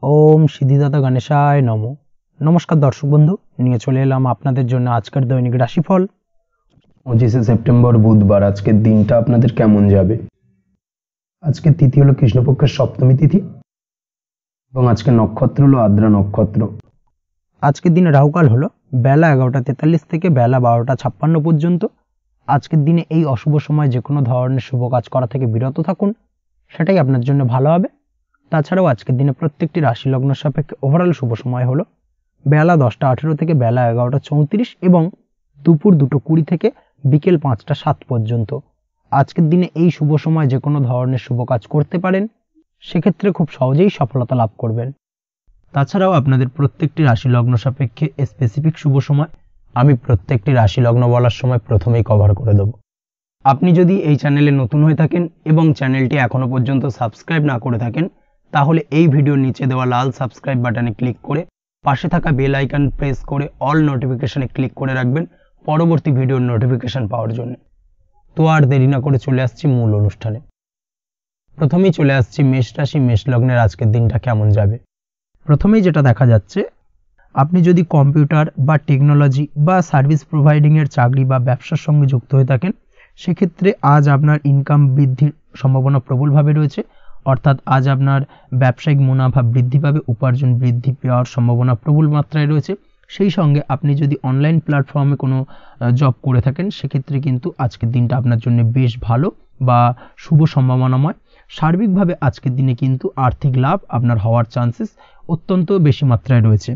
ओम सिद्धिदाता गणेशाय नमो। नमस्कार दर्शक बंधु, নিয়ে চলে এলাম আপনাদের জন্য আজকের দৈনিক রাশিফল 25 সেপ্টেম্বর বুধবার। আজকের দিনটা আপনাদের কেমন যাবে? আজকের তিথি হলো কৃষ্ণপক্ষের সপ্তমী তিথি এবং আজকের নক্ষত্র হলো আদ্রা নক্ষত্র। আজকের দিনে রাহুকাল হলো বেলা 11:43 থেকে বেলা 12:56 পর্যন্ত। আজকের দিনে এই অশুভ সময় যে কোনো ধরনের শুভ কাজ করা থেকে বিরত থাকুন, সেটাই আপনার জন্য ভালো হবে। তাছাড়াও আজকের দিনে প্রত্যেকটি রাশি লগ্ন সাপেক্ষে ওভারঅল শুভ সময় হলো বেলা 10:18 থেকে বেলা 11:34 এবং দুপুর 2:20 থেকে বিকেল 5:07 পর্যন্ত। আজকের দিনে এই শুভ সময় যে কোনো ধরনের শুভ কাজ করতে পারেন, সেক্ষেত্রে খুব সহজেই সফলতা লাভ করবেন। তাছাড়াও আপনাদের প্রত্যেকটি রাশি লগ্ন সাপেক্ষে স্পেসিফিক শুভ সময় আমি প্রত্যেকটি রাশি লগ্ন বলার সময় প্রথমেই কভার করে দেব। আপনি যদি এই চ্যানেলে নতুন হয়ে থাকেন এবং চ্যানেলটি এখনো পর্যন্ত সাবস্ক্রাইব না করে থাকেন, তাহলে এই ভিডিওর নিচে দেওয়া লাল সাবস্ক্রাইব বাটনে ক্লিক করে পাশে থাকা বেল আইকন প্রেস করে অল নোটিফিকেশনে ক্লিক করে রাখবেন পরবর্তী ভিডিওর নোটিফিকেশন পাওয়ার জন্য। তো আর দেরি না করে চলে আসছি মূল অনুষ্ঠানে। প্রথমেই চলে আসছি মেষ রাশি মেষ লগ্নের আজকের দিনটা কেমন যাবে। প্রথমেই যেটা দেখা যাচ্ছে, আপনি যদি কম্পিউটার বা টেকনোলজি বা সার্ভিস প্রোভাইডিংয়ের চাকরি বা ব্যবসার সঙ্গে যুক্ত হয়ে থাকেন, সেক্ষেত্রে আজ আপনার ইনকাম বৃদ্ধির সম্ভাবনা প্রবলভাবে রয়েছে। অর্থাৎ আজ আপনার ব্যবসায়িক মুনাফা বৃদ্ধি পাবে, উপার্জন বৃদ্ধি পাওয়ার সম্ভাবনা প্রবল মাত্রায় রয়েছে। সেই সঙ্গে আপনি যদি অনলাইন প্ল্যাটফর্মে কোনো জব করে থাকেন, সেক্ষেত্রে কিন্তু আজকের দিনটা আপনার জন্য বেশ ভালো বা শুভ সম্ভাবনাময়। সার্বিকভাবে আজকের দিনে কিন্তু আর্থিক লাভ আপনার হওয়ার চান্সেস অত্যন্ত বেশি মাত্রায় রয়েছে।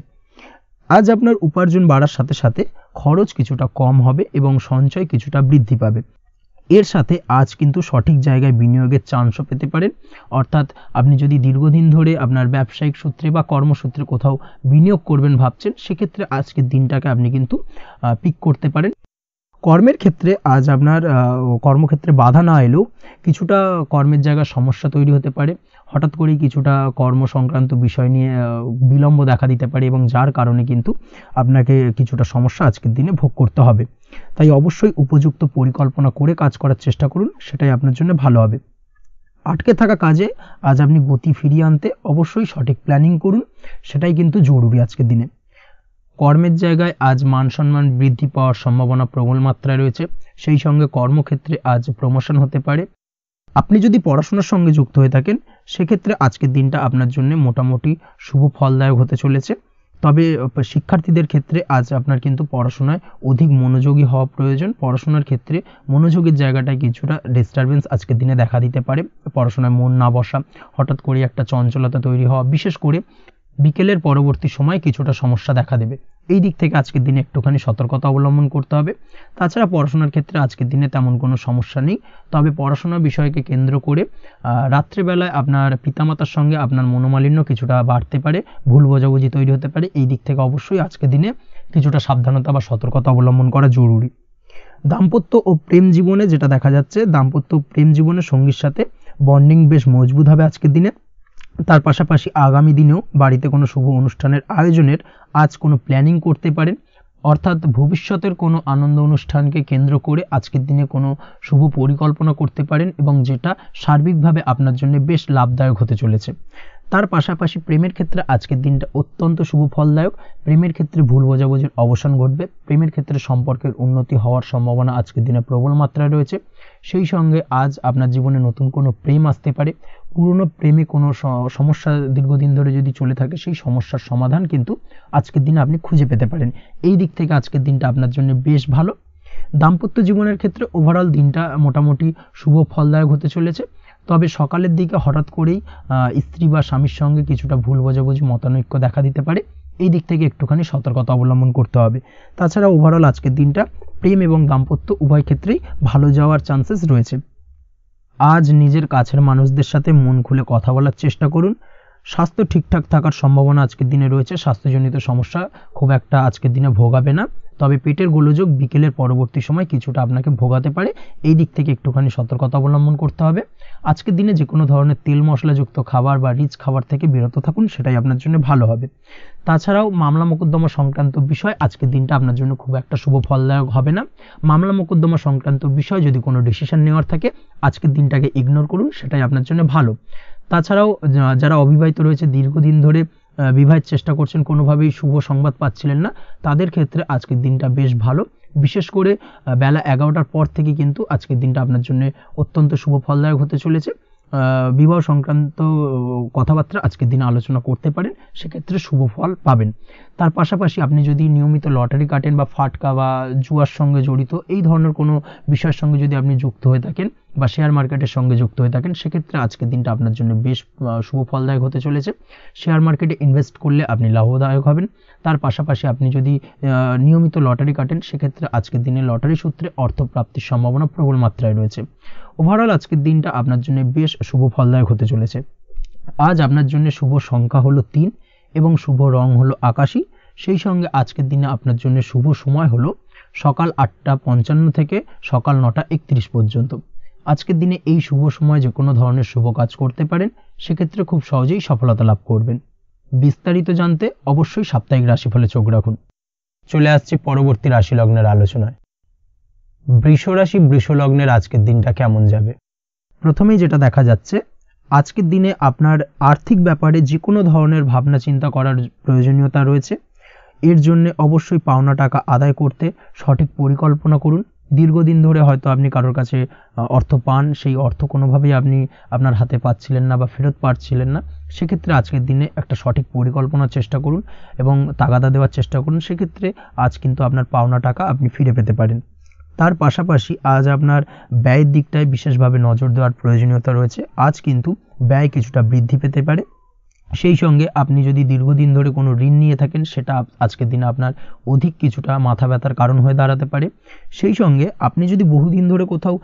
আজ আপনার উপার্জন বাড়ার সাথে সাথে খরচ কিছুটা কম হবে এবং সঞ্চয় কিছুটা বৃদ্ধি পাবে। এর সাথে আজ কিন্তু সঠিক জায়গায় বিনিয়োগের চান্সও পেতে পারেন। অর্থাৎ আপনি যদি দীর্ঘদিন ধরে আপনার ব্যবসায়িক সূত্রে বা কর্মসূত্রে কোথাও বিনিয়োগ করবেন ভাবছেন, সেক্ষেত্রে আজকের দিনটাকে আপনি কিন্তু পিক করতে পারেন। কর্মের ক্ষেত্রে আজ আপনার কর্মক্ষেত্রে বাধা না এলেও কিছুটা কর্মের জায়গায় সমস্যা তৈরি হতে পারে। হঠাৎ করেই কিছুটা কর্ম সংক্রান্ত বিষয় নিয়ে বিলম্ব দেখা দিতে পারে এবং যার কারণে কিন্তু আপনাকে কিছুটা সমস্যা আজকের দিনে ভোগ করতে হবে। তাই অবশ্যই উপযুক্ত পরিকল্পনা করে কাজ করার চেষ্টা করুন, সেটাই আপনার জন্য ভালো হবে। আটকে থাকা কাজে আজ আপনি গতি ফিরিয়ে আনতে অবশ্যই সঠিক প্ল্যানিং করুন, সেটাই কিন্তু জরুরি আজকের দিনে। কর্মের জায়গায় আজ মান সম্মান বৃদ্ধি পাওয়ার সম্ভাবনা প্রবল মাত্রায় রয়েছে। সেই সঙ্গে কর্মক্ষেত্রে আজ প্রমোশন হতে পারে। আপনি যদি পড়াশোনার সঙ্গে যুক্ত হয়ে থাকেন, সেক্ষেত্রে আজকের দিনটা আপনার জন্য মোটামুটি শুভ ফলদায়ক হতে চলেছে। তবে শিক্ষার্থীদের ক্ষেত্রে আজ আপনার কিন্তু পড়াশোনায় অধিক মনোযোগী হওয়া প্রয়োজন। পড়াশোনার ক্ষেত্রে মনোযোগের জায়গাটায় কিছুটা ডিস্টারবেন্স আজকের দিনে দেখা দিতে পারে। পড়াশোনায় মন না বসা, হঠাৎ করে একটা চঞ্চলতা তৈরি হওয়া, বিশেষ করে বিকেলের পরবর্তী সময় কিছুটা সমস্যা দেখা দেবে। এই দিক থেকে আজকের দিনে একটুখানি সতর্কতা অবলম্বন করতে হবে। তাছাড়া পড়াশোনার ক্ষেত্রে আজকের দিনে তেমন কোনো সমস্যা নেই। তবে পড়াশোনার বিষয়কে কেন্দ্র করে রাত্রেবেলায় আপনার পিতামাতার সঙ্গে আপনার মনোমালিন্য কিছুটা বাড়তে পারে, ভুল বোঝাবুঝি তৈরি হতে পারে। এই দিক থেকে অবশ্যই আজকের দিনে কিছুটা সাবধানতা বা সতর্কতা অবলম্বন করা জরুরি। দাম্পত্য ও প্রেম জীবনে যেটা দেখা যাচ্ছে, দাম্পত্য প্রেম জীবনে সঙ্গীর সাথে বন্ডিং বেশ মজবুত হবে আজকের দিনে। তার পাশাপাশি আগামী দিনেও বাড়িতে কোনো শুভ অনুষ্ঠানের আয়োজনের আজ কোনো প্ল্যানিং করতে পারেন। অর্থাৎ ভবিষ্যতের কোনো আনন্দ অনুষ্ঠানকে কেন্দ্র করে আজকের দিনে কোনো শুভ পরিকল্পনা করতে পারেন এবং যেটা সার্বিকভাবে আপনার জন্য বেশ লাভদায়ক হতে চলেছে। তার পাশাপাশি প্রেমের ক্ষেত্রে আজকের দিনটা অত্যন্ত শুভ ফলদায়ক। প্রেমের ক্ষেত্রে ভুল বোঝাবুঝির অবসান ঘটবে। প্রেমের ক্ষেত্রে সম্পর্কের উন্নতি হওয়ার সম্ভাবনা আজকের দিনে প্রবল মাত্রায় রয়েছে। সেই সঙ্গে আজ আপনার জীবনে নতুন কোনো প্রেম আসতে পারে। পুরনো প্রেমে কোনো সমস্যা দীর্ঘদিন ধরে যদি চলে থাকে, সেই সমস্যার সমাধান কিন্তু আজকের দিনে আপনি খুঁজে পেতে পারেন। এই দিক থেকে আজকের দিনটা আপনার জন্য বেশ ভালো। দাম্পত্য জীবনের ক্ষেত্রে ওভারঅল দিনটা মোটামুটি শুভ ফলদায়ক হতে চলেছে। তবে সকালের দিকে হঠাৎ করেই স্ত্রী বা স্বামীর সঙ্গে কিছুটা ভুল বোঝাবুঝি মতানৈক্য দেখা দিতে পারে। এই দিক থেকে একটুখানি সতর্কতা অবলম্বন করতে হবে। তাছাড়া ওভারঅল আজকের দিনটা প্রেম এবং দাম্পত্য উভয় ক্ষেত্রেই ভালো যাওয়ার চান্সেস রয়েছে। আজ নিজের কাছের মানুষদের সাথে মন খুলে কথা বলার চেষ্টা করুন। স্বাস্থ্য ঠিকঠাক থাকার সম্ভাবনা আজকের দিনে রয়েছে। স্বাস্থ্যজনিত সমস্যা খুব একটা আজকের দিনে ভোগাবে না। তবে পেটের গোলযোগ বিকেলের পরবর্তী সময় কিছুটা আপনাকে ভোগাতে পারে। এই দিক থেকে একটুখানি সতর্কতা অবলম্বন করতে হবে। আজকের দিনে যে কোনো ধরনের তেল মশলাযুক্ত খাবার বা রিচ খাবার থেকে বিরত থাকুন, সেটাই আপনার জন্য ভালো হবে। তাছাড়াও মামলা মোকদ্দমা সংক্রান্ত বিষয় আজকের দিনটা আপনার জন্য খুব একটা শুভ ফলদায়ক হবে না। মামলা মোকদ্দমা সংক্রান্ত বিষয় যদি কোনো ডিসিশন নেওয়ার থাকে, আজকের দিনটাকে ইগনোর করুন, সেটাই আপনার জন্য ভালো। তাছাড়াও যারা অবিবাহিত রয়েছে, দীর্ঘদিন ধরে বিবাহের চেষ্টা করছেন, কোনোভাবেই শুভ সংবাদ পাচ্ছিলেন না, তাদের ক্ষেত্রে আজকের দিনটা বেশ ভালো। বিশেষ করে বেলা 11টার পর থেকে কিন্তু আজকের দিনটা আপনার জন্য অত্যন্ত শুভ ফলদায়ক হতে চলেছে। বিবাহ সংক্রান্ত কথাবার্তা আজকের দিনে আলোচনা করতে পারেন, সেক্ষেত্রে শুভ ফল পাবেন। তার পাশাপাশি আপনি যদি নিয়মিত লটারি কাটেন বা ফাটকা বা জুয়ার সঙ্গে জড়িত এই ধরনের কোনো বিষয়ের সঙ্গে যদি আপনি যুক্ত হয়ে থাকেন বা শেয়ার মার্কেটের সঙ্গে যুক্ত হয়ে থাকেন, সেক্ষেত্রে আজকের দিনটা আপনার জন্য বেশ শুভ ফলদায়ক হতে চলেছে। শেয়ার মার্কেটে ইনভেস্ট করলে আপনি লাভদায়ক হবেন। তার পাশাপাশি আপনি যদি নিয়মিত লটারি কাটেন, সেক্ষেত্রে আজকের দিনে লটারি সূত্রে অর্থ প্রাপ্তির সম্ভাবনা প্রবল মাত্রায় রয়েছে। ওভারঅল আজকের দিনটা আপনার জন্য বেশ শুভ ফলদায়ক হতে চলেছে। আজ আপনার জন্য শুভ সংখ্যা হলো 3 এবং শুভ রং হলো আকাশী। সেই সঙ্গে আজকের দিনে আপনার জন্য শুভ সময় হলো সকাল 8:55 থেকে সকাল 9:31 পর্যন্ত। আজকের দিনে এই শুভ সময় যে কোনো ধরনের শুভ কাজ করতে পারেন, সেক্ষেত্রে খুব সহজেই সফলতা লাভ করবেন। বিস্তারিত জানতে অবশ্যই সাপ্তাহিক রাশিফলে চোখ রাখুন। চলে আসছি পরবর্তী রাশি লগ্নের আলোচনায়। বৃষ রাশি, বৃষ লগ্নের আজকের দিনটা কেমন যাবে? প্রথমেই যেটা দেখা যাচ্ছে, আজকের দিনে আপনার আর্থিক ব্যাপারে যে কোনো ধরনের ভাবনা চিন্তা করার প্রয়োজনীয়তা রয়েছে। এর জন্য অবশ্যই পাওনা টাকা আদায় করতে সঠিক পরিকল্পনা করুন। দীর্ঘদিন ধরে হয়তো আপনি কারোর কাছে অর্থ পান, সেই অর্থ কোনোভাবেই আপনি আপনার হাতে পাচ্ছিলেন না বা ফেরত পাচ্ছিলেন না, সেক্ষেত্রে আজকের দিনে একটা সঠিক পরিকল্পনার চেষ্টা করুন এবং তাগাদা দেওয়ার চেষ্টা করুন। সেক্ষেত্রে আজ কিন্তু আপনার পাওনা টাকা আপনি ফিরে পেতে পারেন। তার পাশাপাশি আজ আপনার ব্যয়ের দিকটায় বিশেষভাবে নজর দেওয়ার প্রয়োজনীয়তা রয়েছে। আজ কিন্তু ব্যয় কিছুটা বৃদ্ধি পেতে পারে। সেই সঙ্গে আপনি যদি দীর্ঘদিন ধরে কোনো ঋণ নিয়ে থাকেন, সেটা আজকের দিনে আপনার অধিক কিছুটা মাথা ব্যথার কারণ হয়ে দাঁড়াতে পারে। সেই সঙ্গে আপনি যদি বহুদিন ধরে কোথাও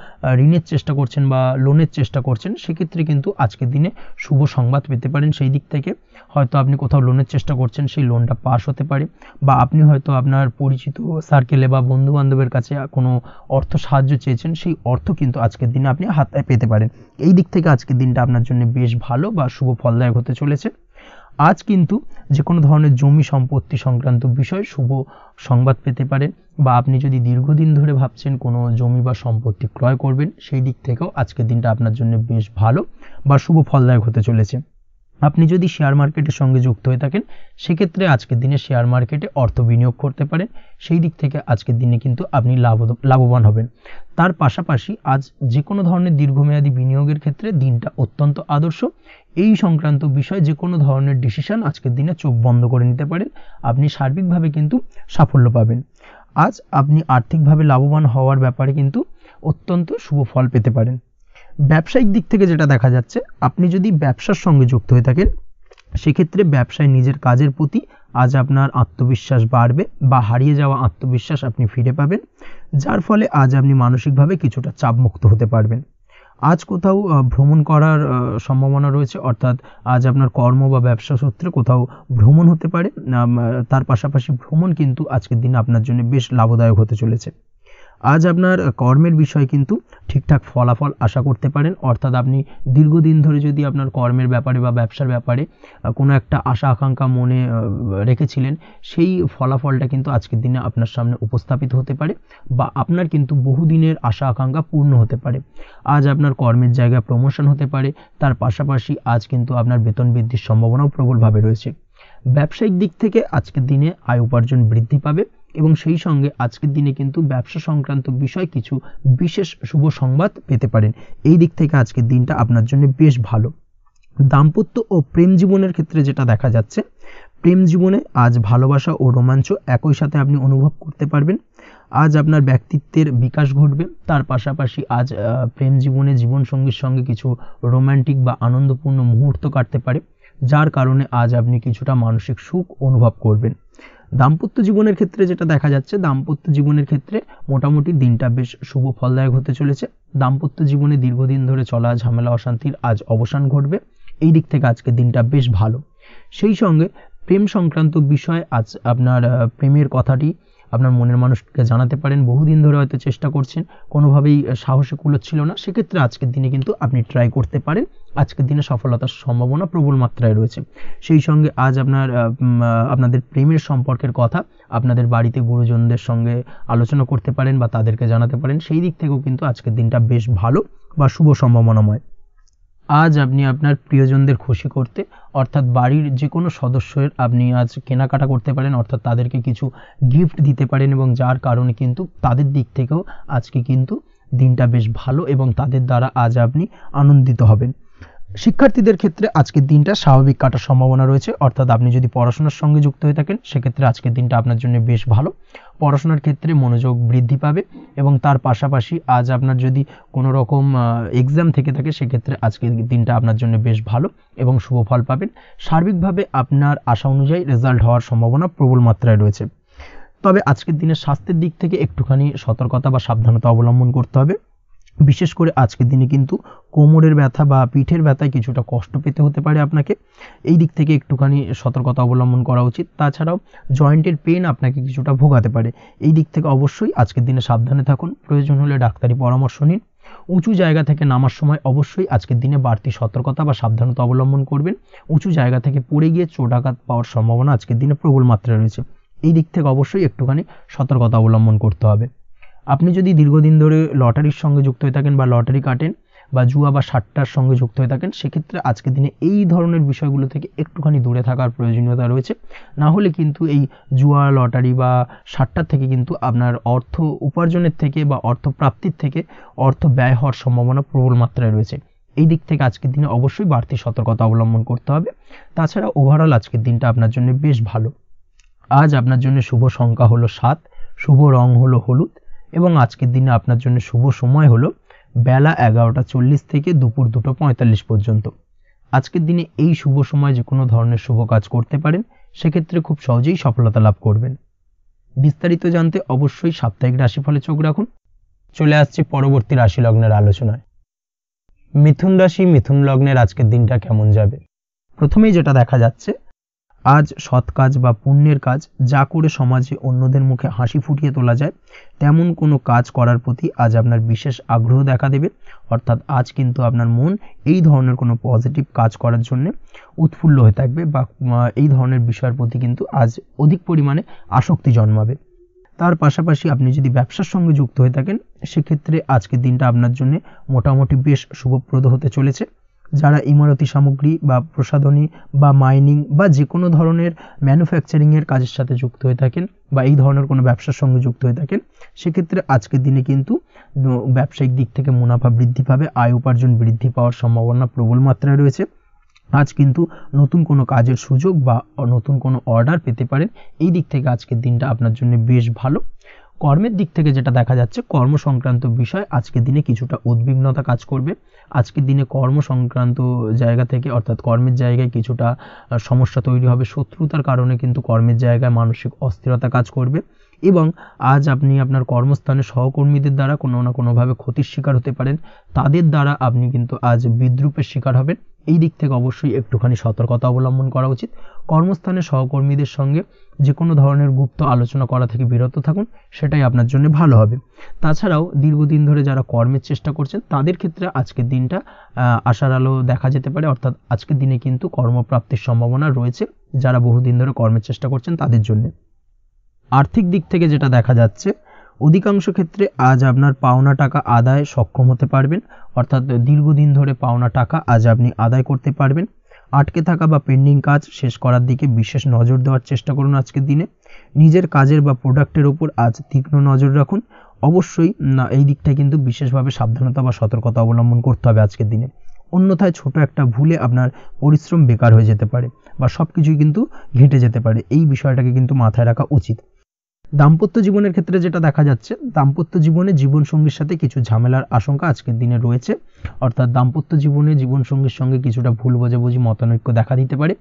ঋণের চেষ্টা করছেন বা লোনের চেষ্টা করছেন, সেক্ষেত্রে কিন্তু আজকের দিনে শুভ সংবাদ পেতে পারেন। সেই দিক থেকে হয়তো আপনি কোথাও লোনের চেষ্টা করছেন, সেই লোনটা পাস হতে পারে, বা আপনি হয়তো আপনার পরিচিত সার্কেলে বা বন্ধু বান্ধবের কাছে কোনো অর্থ সাহায্য চেয়েছেন, সেই অর্থ কিন্তু আজকের দিনে আপনি হাতে পেতে পারেন। এই দিক থেকে আজকের দিনটা আপনার জন্য বেশ ভালো বা শুভ ফলদায়ক হতে চলেছে। আজ কিন্তু যে কোনো ধরনের জমি সম্পত্তি সংক্রান্ত বিষয় শুভ সংবাদ পেতে পারেন, বা আপনি যদি দীর্ঘদিন ধরে ভাবছেন কোনো জমি বা সম্পত্তি ক্রয় করবেন, সেই দিক থেকেও আজকের দিনটা আপনার জন্য বেশ ভালো বা শুভ ফলদায়ক হতে চলেছে। আপনি যদি শেয়ার মার্কেটের সঙ্গে যুক্ত হয়ে থাকেন, সেক্ষেত্রে আজকের দিনে শেয়ার মার্কেটে অর্থ বিনিয়োগ করতে পারেন। সেই দিক থেকে আজকের দিনে কিন্তু আপনি লাভবান হবেন। তার পাশাপাশি আজ যে কোনো ধরনের দীর্ঘমেয়াদী বিনিয়োগের ক্ষেত্রে দিনটা অত্যন্ত আদর্শ। এই সংক্রান্ত বিষয় যে কোনো ধরনের ডিসিশন আজকের দিনে চোখ বন্ধ করে নিতে পারেন, আপনি সার্বিকভাবে কিন্তু সাফল্য পাবেন। আজ আপনি আর্থিকভাবে লাভবান হওয়ার ব্যাপারে কিন্তু অত্যন্ত শুভ ফল পেতে পারেন। ব্যবসায়িক দিক থেকে যেটা দেখা যাচ্ছে, আপনি যদি ব্যবসার সঙ্গে যুক্ত হয়ে থাকেন, সেক্ষেত্রে ব্যবসায় নিজের কাজের প্রতি আজ আপনার আত্মবিশ্বাস বাড়বে বা হারিয়ে যাওয়া আত্মবিশ্বাস আপনি ফিরে পাবেন, যার ফলে আজ আপনি মানসিকভাবে কিছুটা চাপমুক্ত হতে পারবেন। আজ কোথাও ভ্রমণ করার সম্ভাবনা রয়েছে, অর্থাৎ আজ আপনার কর্ম বা ব্যবসা সূত্রে কোথাও ভ্রমণ হতে পারে। তার পাশাপাশি ভ্রমণ কিন্তু আজকের দিনে আপনার জন্য বেশ লাভদায়ক হতে চলেছে। আজ আপনার কর্মের বিষয়ে কিন্তু ঠিকঠাক ফলাফল আশা করতে পারেন, অর্থাৎ আপনি দীর্ঘদিন ধরে যদি আপনার কর্মের ব্যাপারে বা ব্যবসার ব্যাপারে কোনো একটা আশা আকাঙ্ক্ষা মনে রেখেছিলেন, সেই ফলাফলটা কিন্তু আজকের দিনে আপনার সামনে উপস্থাপিত হতে পারে, বা আপনার কিন্তু বহুদিনের আশা আকাঙ্ক্ষা পূর্ণ হতে পারে। আজ আপনার কর্মের জায়গায় প্রমোশন হতে পারে। তার পাশাপাশি আজ কিন্তু আপনার বেতন বৃদ্ধির সম্ভাবনাও প্রবলভাবে রয়েছে। ব্যবসায়িক দিক থেকে আজকের দিনে আয় উপার্জন বৃদ্ধি পাবে, এবং সেই সঙ্গে আজকের দিনে কিন্তু ব্যবসা সংক্রান্ত বিষয় কিছু বিশেষ শুভ সংবাদ পেতে পারেন। এই দিক থেকে আজকের দিনটা আপনার জন্য বেশ ভালো। দাম্পত্য ও প্রেম জীবনের ক্ষেত্রে যেটা দেখা যাচ্ছে, প্রেম জীবনে আজ ভালোবাসা ও রোমাঞ্চ একই সাথে আপনি অনুভব করতে পারবেন। আজ আপনার ব্যক্তিত্বের বিকাশ ঘটবে। তার পাশাপাশি আজ প্রেম জীবনে জীবনসঙ্গীর সঙ্গে কিছু রোমান্টিক বা আনন্দপূর্ণ মুহূর্ত কাটতে পারে, যার কারণে আজ আপনি কিছুটা মানসিক সুখ অনুভব করবেন। দাম্পত্য জীবনের ক্ষেত্রে যেটা দেখা যাচ্ছে, দাম্পত্য জীবনের ক্ষেত্রে মোটামুটি দিনটা বেশ শুভ ফলদায়ক হতে চলেছে। দাম্পত্য জীবনে দীর্ঘদিন ধরে চলা ঝামেলা অশান্তির আজ অবসান ঘটবে। এই দিক থেকে আজকের দিনটা বেশ ভালো। সেই সঙ্গে প্রেম সংক্রান্ত বিষয় আজ আপনার প্রেমের কথাটি আপনার মনের মানুষকে জানাতে পারেন। বহুদিন ধরে হয়তো চেষ্টা করছেন, কোনোভাবেই সাহসে কুলোচ্ছিল না, সেক্ষেত্রে আজকের দিনে কিন্তু আপনি ট্রাই করতে পারেন। আজকের দিনে সফলতার সম্ভাবনা প্রবল মাত্রায় রয়েছে। সেই সঙ্গে আজ আপনাদের প্রেমের সম্পর্কের কথা আপনাদের বাড়িতে গুরুজনদের সঙ্গে আলোচনা করতে পারেন বা তাদেরকে জানাতে পারেন। সেই দিক থেকেও কিন্তু আজকের দিনটা বেশ ভালো বা শুভ সম্ভাবনাময়। আজ আপনি আপনার প্রিয়জনদের খুশি করতে অর্থাৎ বাড়ির যে কোনো সদস্যের আপনি আজ কেনাকাটা করতে পারেন, অর্থাৎ তাদেরকে কিছু গিফট দিতে পারেন এবং যার কারণে কিন্তু তাদের দিক থেকেও আজকে কিন্তু দিনটা বেশ ভালো এবং তাদের দ্বারা আজ আপনি আনন্দিত হবেন। শিক্ষার্থীদের ক্ষেত্রে আজকের দিনটা স্বাভাবিক কাটার সম্ভাবনা রয়েছে, অর্থাৎ আপনি যদি পড়াশোনার সঙ্গে যুক্ত হয়ে থাকেন সেক্ষেত্রে আজকের দিনটা আপনার জন্য বেশ ভালো। পড়াশোনার ক্ষেত্রে মনোযোগ বৃদ্ধি পাবে এবং তার পাশাপাশি আজ আপনার যদি কোনো রকম এক্সাম থেকে থাকে সেক্ষেত্রে আজকের দিনটা আপনার জন্য বেশ ভালো এবং শুভ ফল পাবেন। সার্বিকভাবে আপনার আশা অনুযায়ী রেজাল্ট হওয়ার সম্ভাবনা প্রবল মাত্রায় রয়েছে। তবে আজকের দিনে স্বাস্থ্যের দিক থেকে একটুখানি সতর্কতা বা সাবধানতা অবলম্বন করতে হবে। বিশেষ করে আজকের দিনে কিন্তু কোমরের ব্যথা বা পিঠের ব্যথায় কিছুটা কষ্ট পেতে হতে পারে আপনাকে, এই দিক থেকে একটুখানি সতর্কতা অবলম্বন করা উচিত। তাছাড়াও জয়েন্টের পেন আপনাকে কিছুটা ভোগাতে পারে, এই দিক থেকে অবশ্যই আজকের দিনে সাবধানে থাকুন, প্রয়োজন হলে ডাক্তারি পরামর্শ নিন। উঁচু জায়গা থেকে নামার সময় অবশ্যই আজকের দিনে বাড়তি সতর্কতা বা সাবধানতা অবলম্বন করবেন। উঁচু জায়গা থেকে পড়ে গিয়ে চোটাঘাত পাওয়ার সম্ভাবনা আজকের দিনে প্রবল মাত্রায় রয়েছে, এই দিক থেকে অবশ্যই একটুখানি সতর্কতা অবলম্বন করতে হবে। আপনি যদি দীর্ঘদিন ধরে লটারির সঙ্গে যুক্ত হয়ে থাকেন বা লটারি কাটেন বা জুয়া বা সাট্টার সঙ্গে যুক্ত হয়ে থাকেন সেক্ষেত্রে আজকের দিনে এই ধরনের বিষয়গুলো থেকে একটুখানি দূরে থাকার প্রয়োজনীয়তা রয়েছে। না হলে কিন্তু এই জুয়া লটারি বা সাট্টার থেকে কিন্তু আপনার অর্থ উপার্জনের থেকে বা অর্থ প্রাপ্তির থেকে অর্থ ব্যয় হওয়ার সম্ভাবনা প্রবল মাত্রায় রয়েছে, এই দিক থেকে আজকের দিনে অবশ্যই বাড়তি সতর্কতা অবলম্বন করতে হবে। তাছাড়া ওভারঅল আজকের দিনটা আপনার জন্য বেশ ভালো। আজ আপনার জন্য শুভ সংখ্যা হলো 7, শুভ রং হলো হলুদ এবং আজকের দিনে আপনার জন্য শুভ সময় হলো বেলা 11:40 থেকে দুপুর 2:45 পর্যন্ত। আজকের দিনে এই শুভ সময় যে কোনো ধরনের শুভ কাজ করতে পারেন, সেক্ষেত্রে খুব সহজেই সফলতা লাভ করবেন। বিস্তারিত জানতে অবশ্যই সাপ্তাহিক রাশিফলে চোখ রাখুন। চলে আসছে পরবর্তী রাশি লগ্নের আলোচনায়। মিথুন রাশি মিথুন লগ্নের আজকের দিনটা কেমন যাবে? প্রথমেই যেটা দেখা যাচ্ছে, আজ সৎ কাজ বা পুণ্যের কাজ যা করে সমাজে অন্যদের মুখে হাসি ফুটিয়ে তোলা যায় তেমন কোনো কাজ করার প্রতি আজ আপনার বিশেষ আগ্রহ দেখা দেবে, অর্থাৎ আজ কিন্তু আপনার মন এই ধরনের কোনো পজিটিভ কাজ করার জন্য উৎফুল্ল হয়ে থাকবে বা এই ধরনের বিষয়ের প্রতি কিন্তু আজ অধিক পরিমাণে আসক্তি জন্মাবে। তার পাশাপাশি আপনি যদি ব্যবসার সঙ্গে যুক্ত হয়ে থাকেন সেক্ষেত্রে আজকের দিনটা আপনার জন্য মোটামুটি বেশ শুভপ্রদ হতে চলেছে। যারা ইমারতি সামগ্রী বা প্রসাধনী বা মাইনিং বা যে কোনো ধরনের ম্যানুফ্যাকচারিংয়ের কাজের সাথে যুক্ত হয়ে থাকেন বা এই ধরনের কোনো ব্যবসার সঙ্গে যুক্ত হয়ে থাকেন সেক্ষেত্রে আজকের দিনে কিন্তু ব্যবসায়িক দিক থেকে মুনাফা বৃদ্ধি পাবে, আয় উপার্জন বৃদ্ধি পাওয়ার সম্ভাবনা প্রবল মাত্রায় রয়েছে। আজ কিন্তু নতুন কোনো কাজের সুযোগ বা নতুন কোনো অর্ডার পেতে পারেন, এই দিক থেকে আজকের দিনটা আপনার জন্য বেশ ভালো। কর্মের দিক থেকে যেটা দেখা যাচ্ছে, কর্ম সংক্রান্ত বিষয় আজকের দিনে কিছুটা উদ্বিগ্নতা কাজ করবে। আজকের দিনে কর্ম সংক্রান্ত জায়গা থেকে অর্থাৎ কর্মের জায়গায় কিছুটা সমস্যা তৈরি হবে, শত্রুতার কারণে কিন্তু কর্মের জায়গায় মানসিক অস্থিরতা কাজ করবে এবং আজ আপনি আপনার কর্মস্থানে সহকর্মীদের দ্বারা কোনো না কোনোভাবে ক্ষতির শিকার হতে পারেন, তাদের দ্বারা আপনি কিন্তু আজ বিদ্রূপের শিকার হবেন, এই দিক থেকে অবশ্যই একটুখানি সতর্কতা অবলম্বন করা উচিত। কর্মস্থানে সহকর্মীদের সঙ্গে যে কোনো ধরনের গুপ্ত আলোচনা করা থেকে বিরত থাকুন, সেটাই আপনার জন্য ভালো হবে। তাছাড়াও দীর্ঘদিন ধরে যারা কর্মের চেষ্টা করছেন তাদের ক্ষেত্রে আজকের দিনটা আশার আলো দেখা যেতে পারে, অর্থাৎ আজকের দিনে কিন্তু কর্মপ্রাপ্তির সম্ভাবনা রয়েছে যারা বহুদিন ধরে কর্মের চেষ্টা করছেন তাদের জন্য। আর্থিক দিক থেকে যেটা দেখা যাচ্ছে, অধিকাংশ ক্ষেত্রে আজ আপনার পাওনা টাকা আদায় সক্ষম হতে পারবেন, অর্থাৎ দীর্ঘদিন ধরে পাওনা টাকা আজ আপনি আদায় করতে পারবেন। আটকে থাকা বা পেন্ডিং কাজ শেষ করার দিকে বিশেষ নজর দেওয়ার চেষ্টা করুন আজকের দিনে। নিজের কাজের বা প্রোডাক্টের উপর আজ তীক্ষ্ণ নজর রাখুন, অবশ্যই এই দিকটায় কিন্তু বিশেষভাবে সাবধানতা বা সতর্কতা অবলম্বন করতে হবে আজকের দিনে, অন্যথায় ছোট একটা ভুলে আপনার পরিশ্রম বেকার হয়ে যেতে পারে বা সব কিছুই কিন্তু ঘেঁটে যেতে পারে, এই বিষয়টাকে কিন্তু মাথায় রাখা উচিত। দাম্পত্য জীবনের ক্ষেত্রে যেটা দেখা যাচ্ছে, দাম্পত্য জীবনে জীবনসঙ্গীর সাথে কিছু ঝামেলার আশঙ্কা আজকের দিনে রয়েছে, অর্থাৎ দাম্পত্য জীবনে জীবনসঙ্গীর সঙ্গে কিছুটা ভুল বোঝাবুঝি মতানৈক্য দেখা দিতে পারে।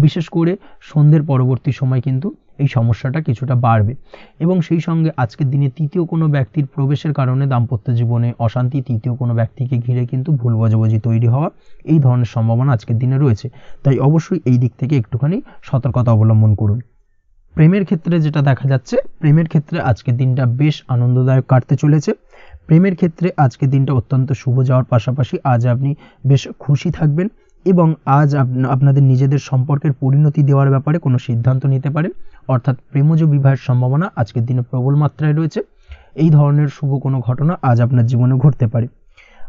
বিশেষ করে সন্ধ্যের পরবর্তী সময় কিন্তু এই সমস্যাটা কিছুটা বাড়বে এবং সেই সঙ্গে আজকের দিনে তৃতীয় কোনো ব্যক্তির প্রবেশের কারণে দাম্পত্য জীবনে অশান্তি, তৃতীয় কোনো ব্যক্তিকে ঘিরে কিন্তু ভুল বোঝাবুঝি তৈরি হওয়া, এই ধরনের সম্ভাবনা আজকের দিনে রয়েছে। তাই অবশ্যই এই দিক থেকে একটুখানি সতর্কতা অবলম্বন করুন। প্রেমের ক্ষেত্রে যেটা দেখা যাচ্ছে, প্রেমের ক্ষেত্রে আজকের দিনটা বেশ আনন্দদায়ক কাটতে চলেছে। প্রেমের ক্ষেত্রে আজকের দিনটা অত্যন্ত শুভ যাওয়ার পাশাপাশি আজ আপনি বেশ খুশি থাকবেন এবং আজ আপনাদের নিজেদের সম্পর্কের পরিণতি দেওয়ার ব্যাপারে কোনো সিদ্ধান্ত নিতে পারেন, অর্থাৎ প্রেমজ বিবাহের সম্ভাবনা আজকের দিনে প্রবল মাত্রায় রয়েছে। এই ধরনের শুভ কোনো ঘটনা আজ আপনার জীবনে ঘটতে পারে।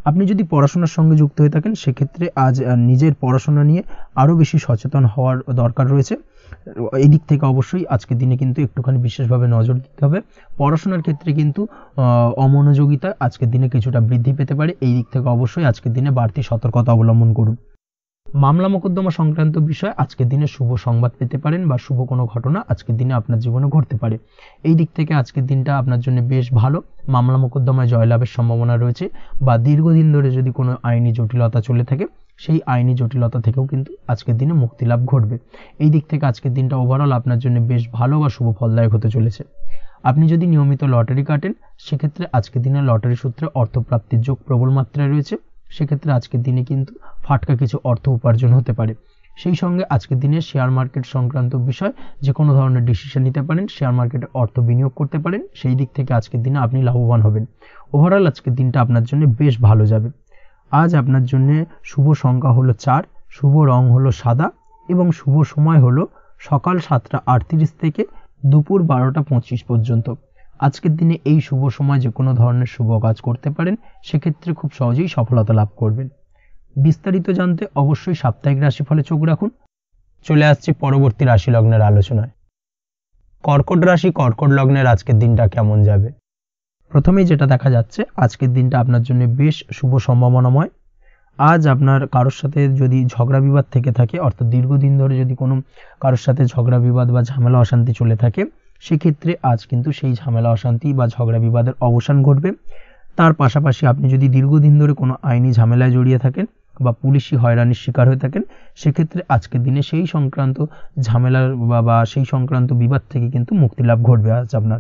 আপনি যদি পড়াশোনার সঙ্গে যুক্ত হয়ে থাকেন সেক্ষেত্রে আজ নিজের পড়াশোনা নিয়ে আরও বেশি সচেতন হওয়ার দরকার রয়েছে। এই দিক থেকে অবশ্যই আজকের দিনে কিন্তু একটুখানি বিশেষভাবে নজর দিতে হবে। পড়াশোনার ক্ষেত্রে কিন্তু অমনোযোগিতা আজকের দিনে কিছুটা বৃদ্ধি পেতে পারে। এই দিক থেকে অবশ্যই আজকের দিনে বাড়তি সতর্কতা অবলম্বন করুন। মামলা মোকদ্দমা সংক্রান্ত বিষয় আজকের দিনে শুভ সংবাদ পেতে পারেন বা শুভ কোনো ঘটনা আজকের দিনে আপনার জীবনে ঘটতে পারে। এই দিক থেকে আজকের দিনটা আপনার জন্য বেশ ভালো। মামলা মোকদ্দমায় জয়লাভের সম্ভাবনা রয়েছে, বা দীর্ঘদিন ধরে যদি কোনো আইনি জটিলতা চলে থাকে সেই আইনি জটিলতা থেকেও কিন্তু আজকের দিনে মুক্তি লাভ ঘটবে। এই দিক থেকে আজকের দিনটা ওভারঅল আপনার জন্য বেশ ভালো বা শুভ ফলদায়ক হতে চলেছে। আপনি যদি নিয়মিত লটারি কাটেন সেক্ষেত্রে আজকের দিনে লটারি সূত্রে অর্থপ্রাপ্তির যোগ প্রবল মাত্রায় রয়েছে। সেক্ষেত্রে আজকের দিনে কিন্তু ফাটকা কিছু অর্থ উপার্জন হতে পারে। সেই সঙ্গে আজকের দিনে শেয়ার মার্কেট সংক্রান্ত বিষয় যে কোনো ধরনের ডিসিশন নিতে পারেন, শেয়ার মার্কেটে অর্থ বিনিয়োগ করতে পারেন। সেই দিক থেকে আজকের দিনে আপনি লাভবান হবেন। ওভারঅল আজকের দিনটা আপনার জন্য বেশ ভালো যাবে। আজ আপনার জন্য শুভ সংখ্যা হলো 4, শুভ রং হলো সাদা এবং শুভ সময় হলো সকাল 7টা 38 থেকে দুপুর 12টা 25 পর্যন্ত। আজকের দিনে এই শুভ সময় যে কোনো ধরনের শুভ কাজ করতে পারেন, সেক্ষেত্রে খুব সহজেই সফলতা লাভ করবেন। বিস্তারিত জানতে অবশ্যই সাপ্তাহিক রাশিফলে চোখ রাখুন। চলে আসছি পরবর্তী রাশি লগ্নের আলোচনায়। কর্কট রাশি, কর্কট লগ্নের আজকের দিনটা কেমন যাবে? প্রথমেই যেটা দেখা যাচ্ছে আজকের দিনটা আপনার জন্য বেশ শুভ সম্ভাবনাময়। আজ আপনার কারোর সাথে যদি ঝগড়া বিবাদ থেকে থাকে, অর্থাৎ দীর্ঘদিন ধরে যদি কোনো কারোর সাথে ঝগড়া বিবাদ বা ঝামেলা অশান্তি চলে থাকে, সেক্ষেত্রে আজ কিন্তু সেই ঝামেলা অশান্তি বা ঝগড়া বিবাদের অবসান ঘটবে। তার পাশাপাশি আপনি যদি দীর্ঘদিন ধরে কোনো আইনি ঝামেলায় জড়িয়ে থাকেন বা পুলিশি হয়রানির শিকার হয়ে থাকেন, সেক্ষেত্রে আজকের দিনে সেই সংক্রান্ত ঝামেলার বা সেই সংক্রান্ত বিবাদ থেকে কিন্তু মুক্তি লাভ ঘটবে আজ আপনার।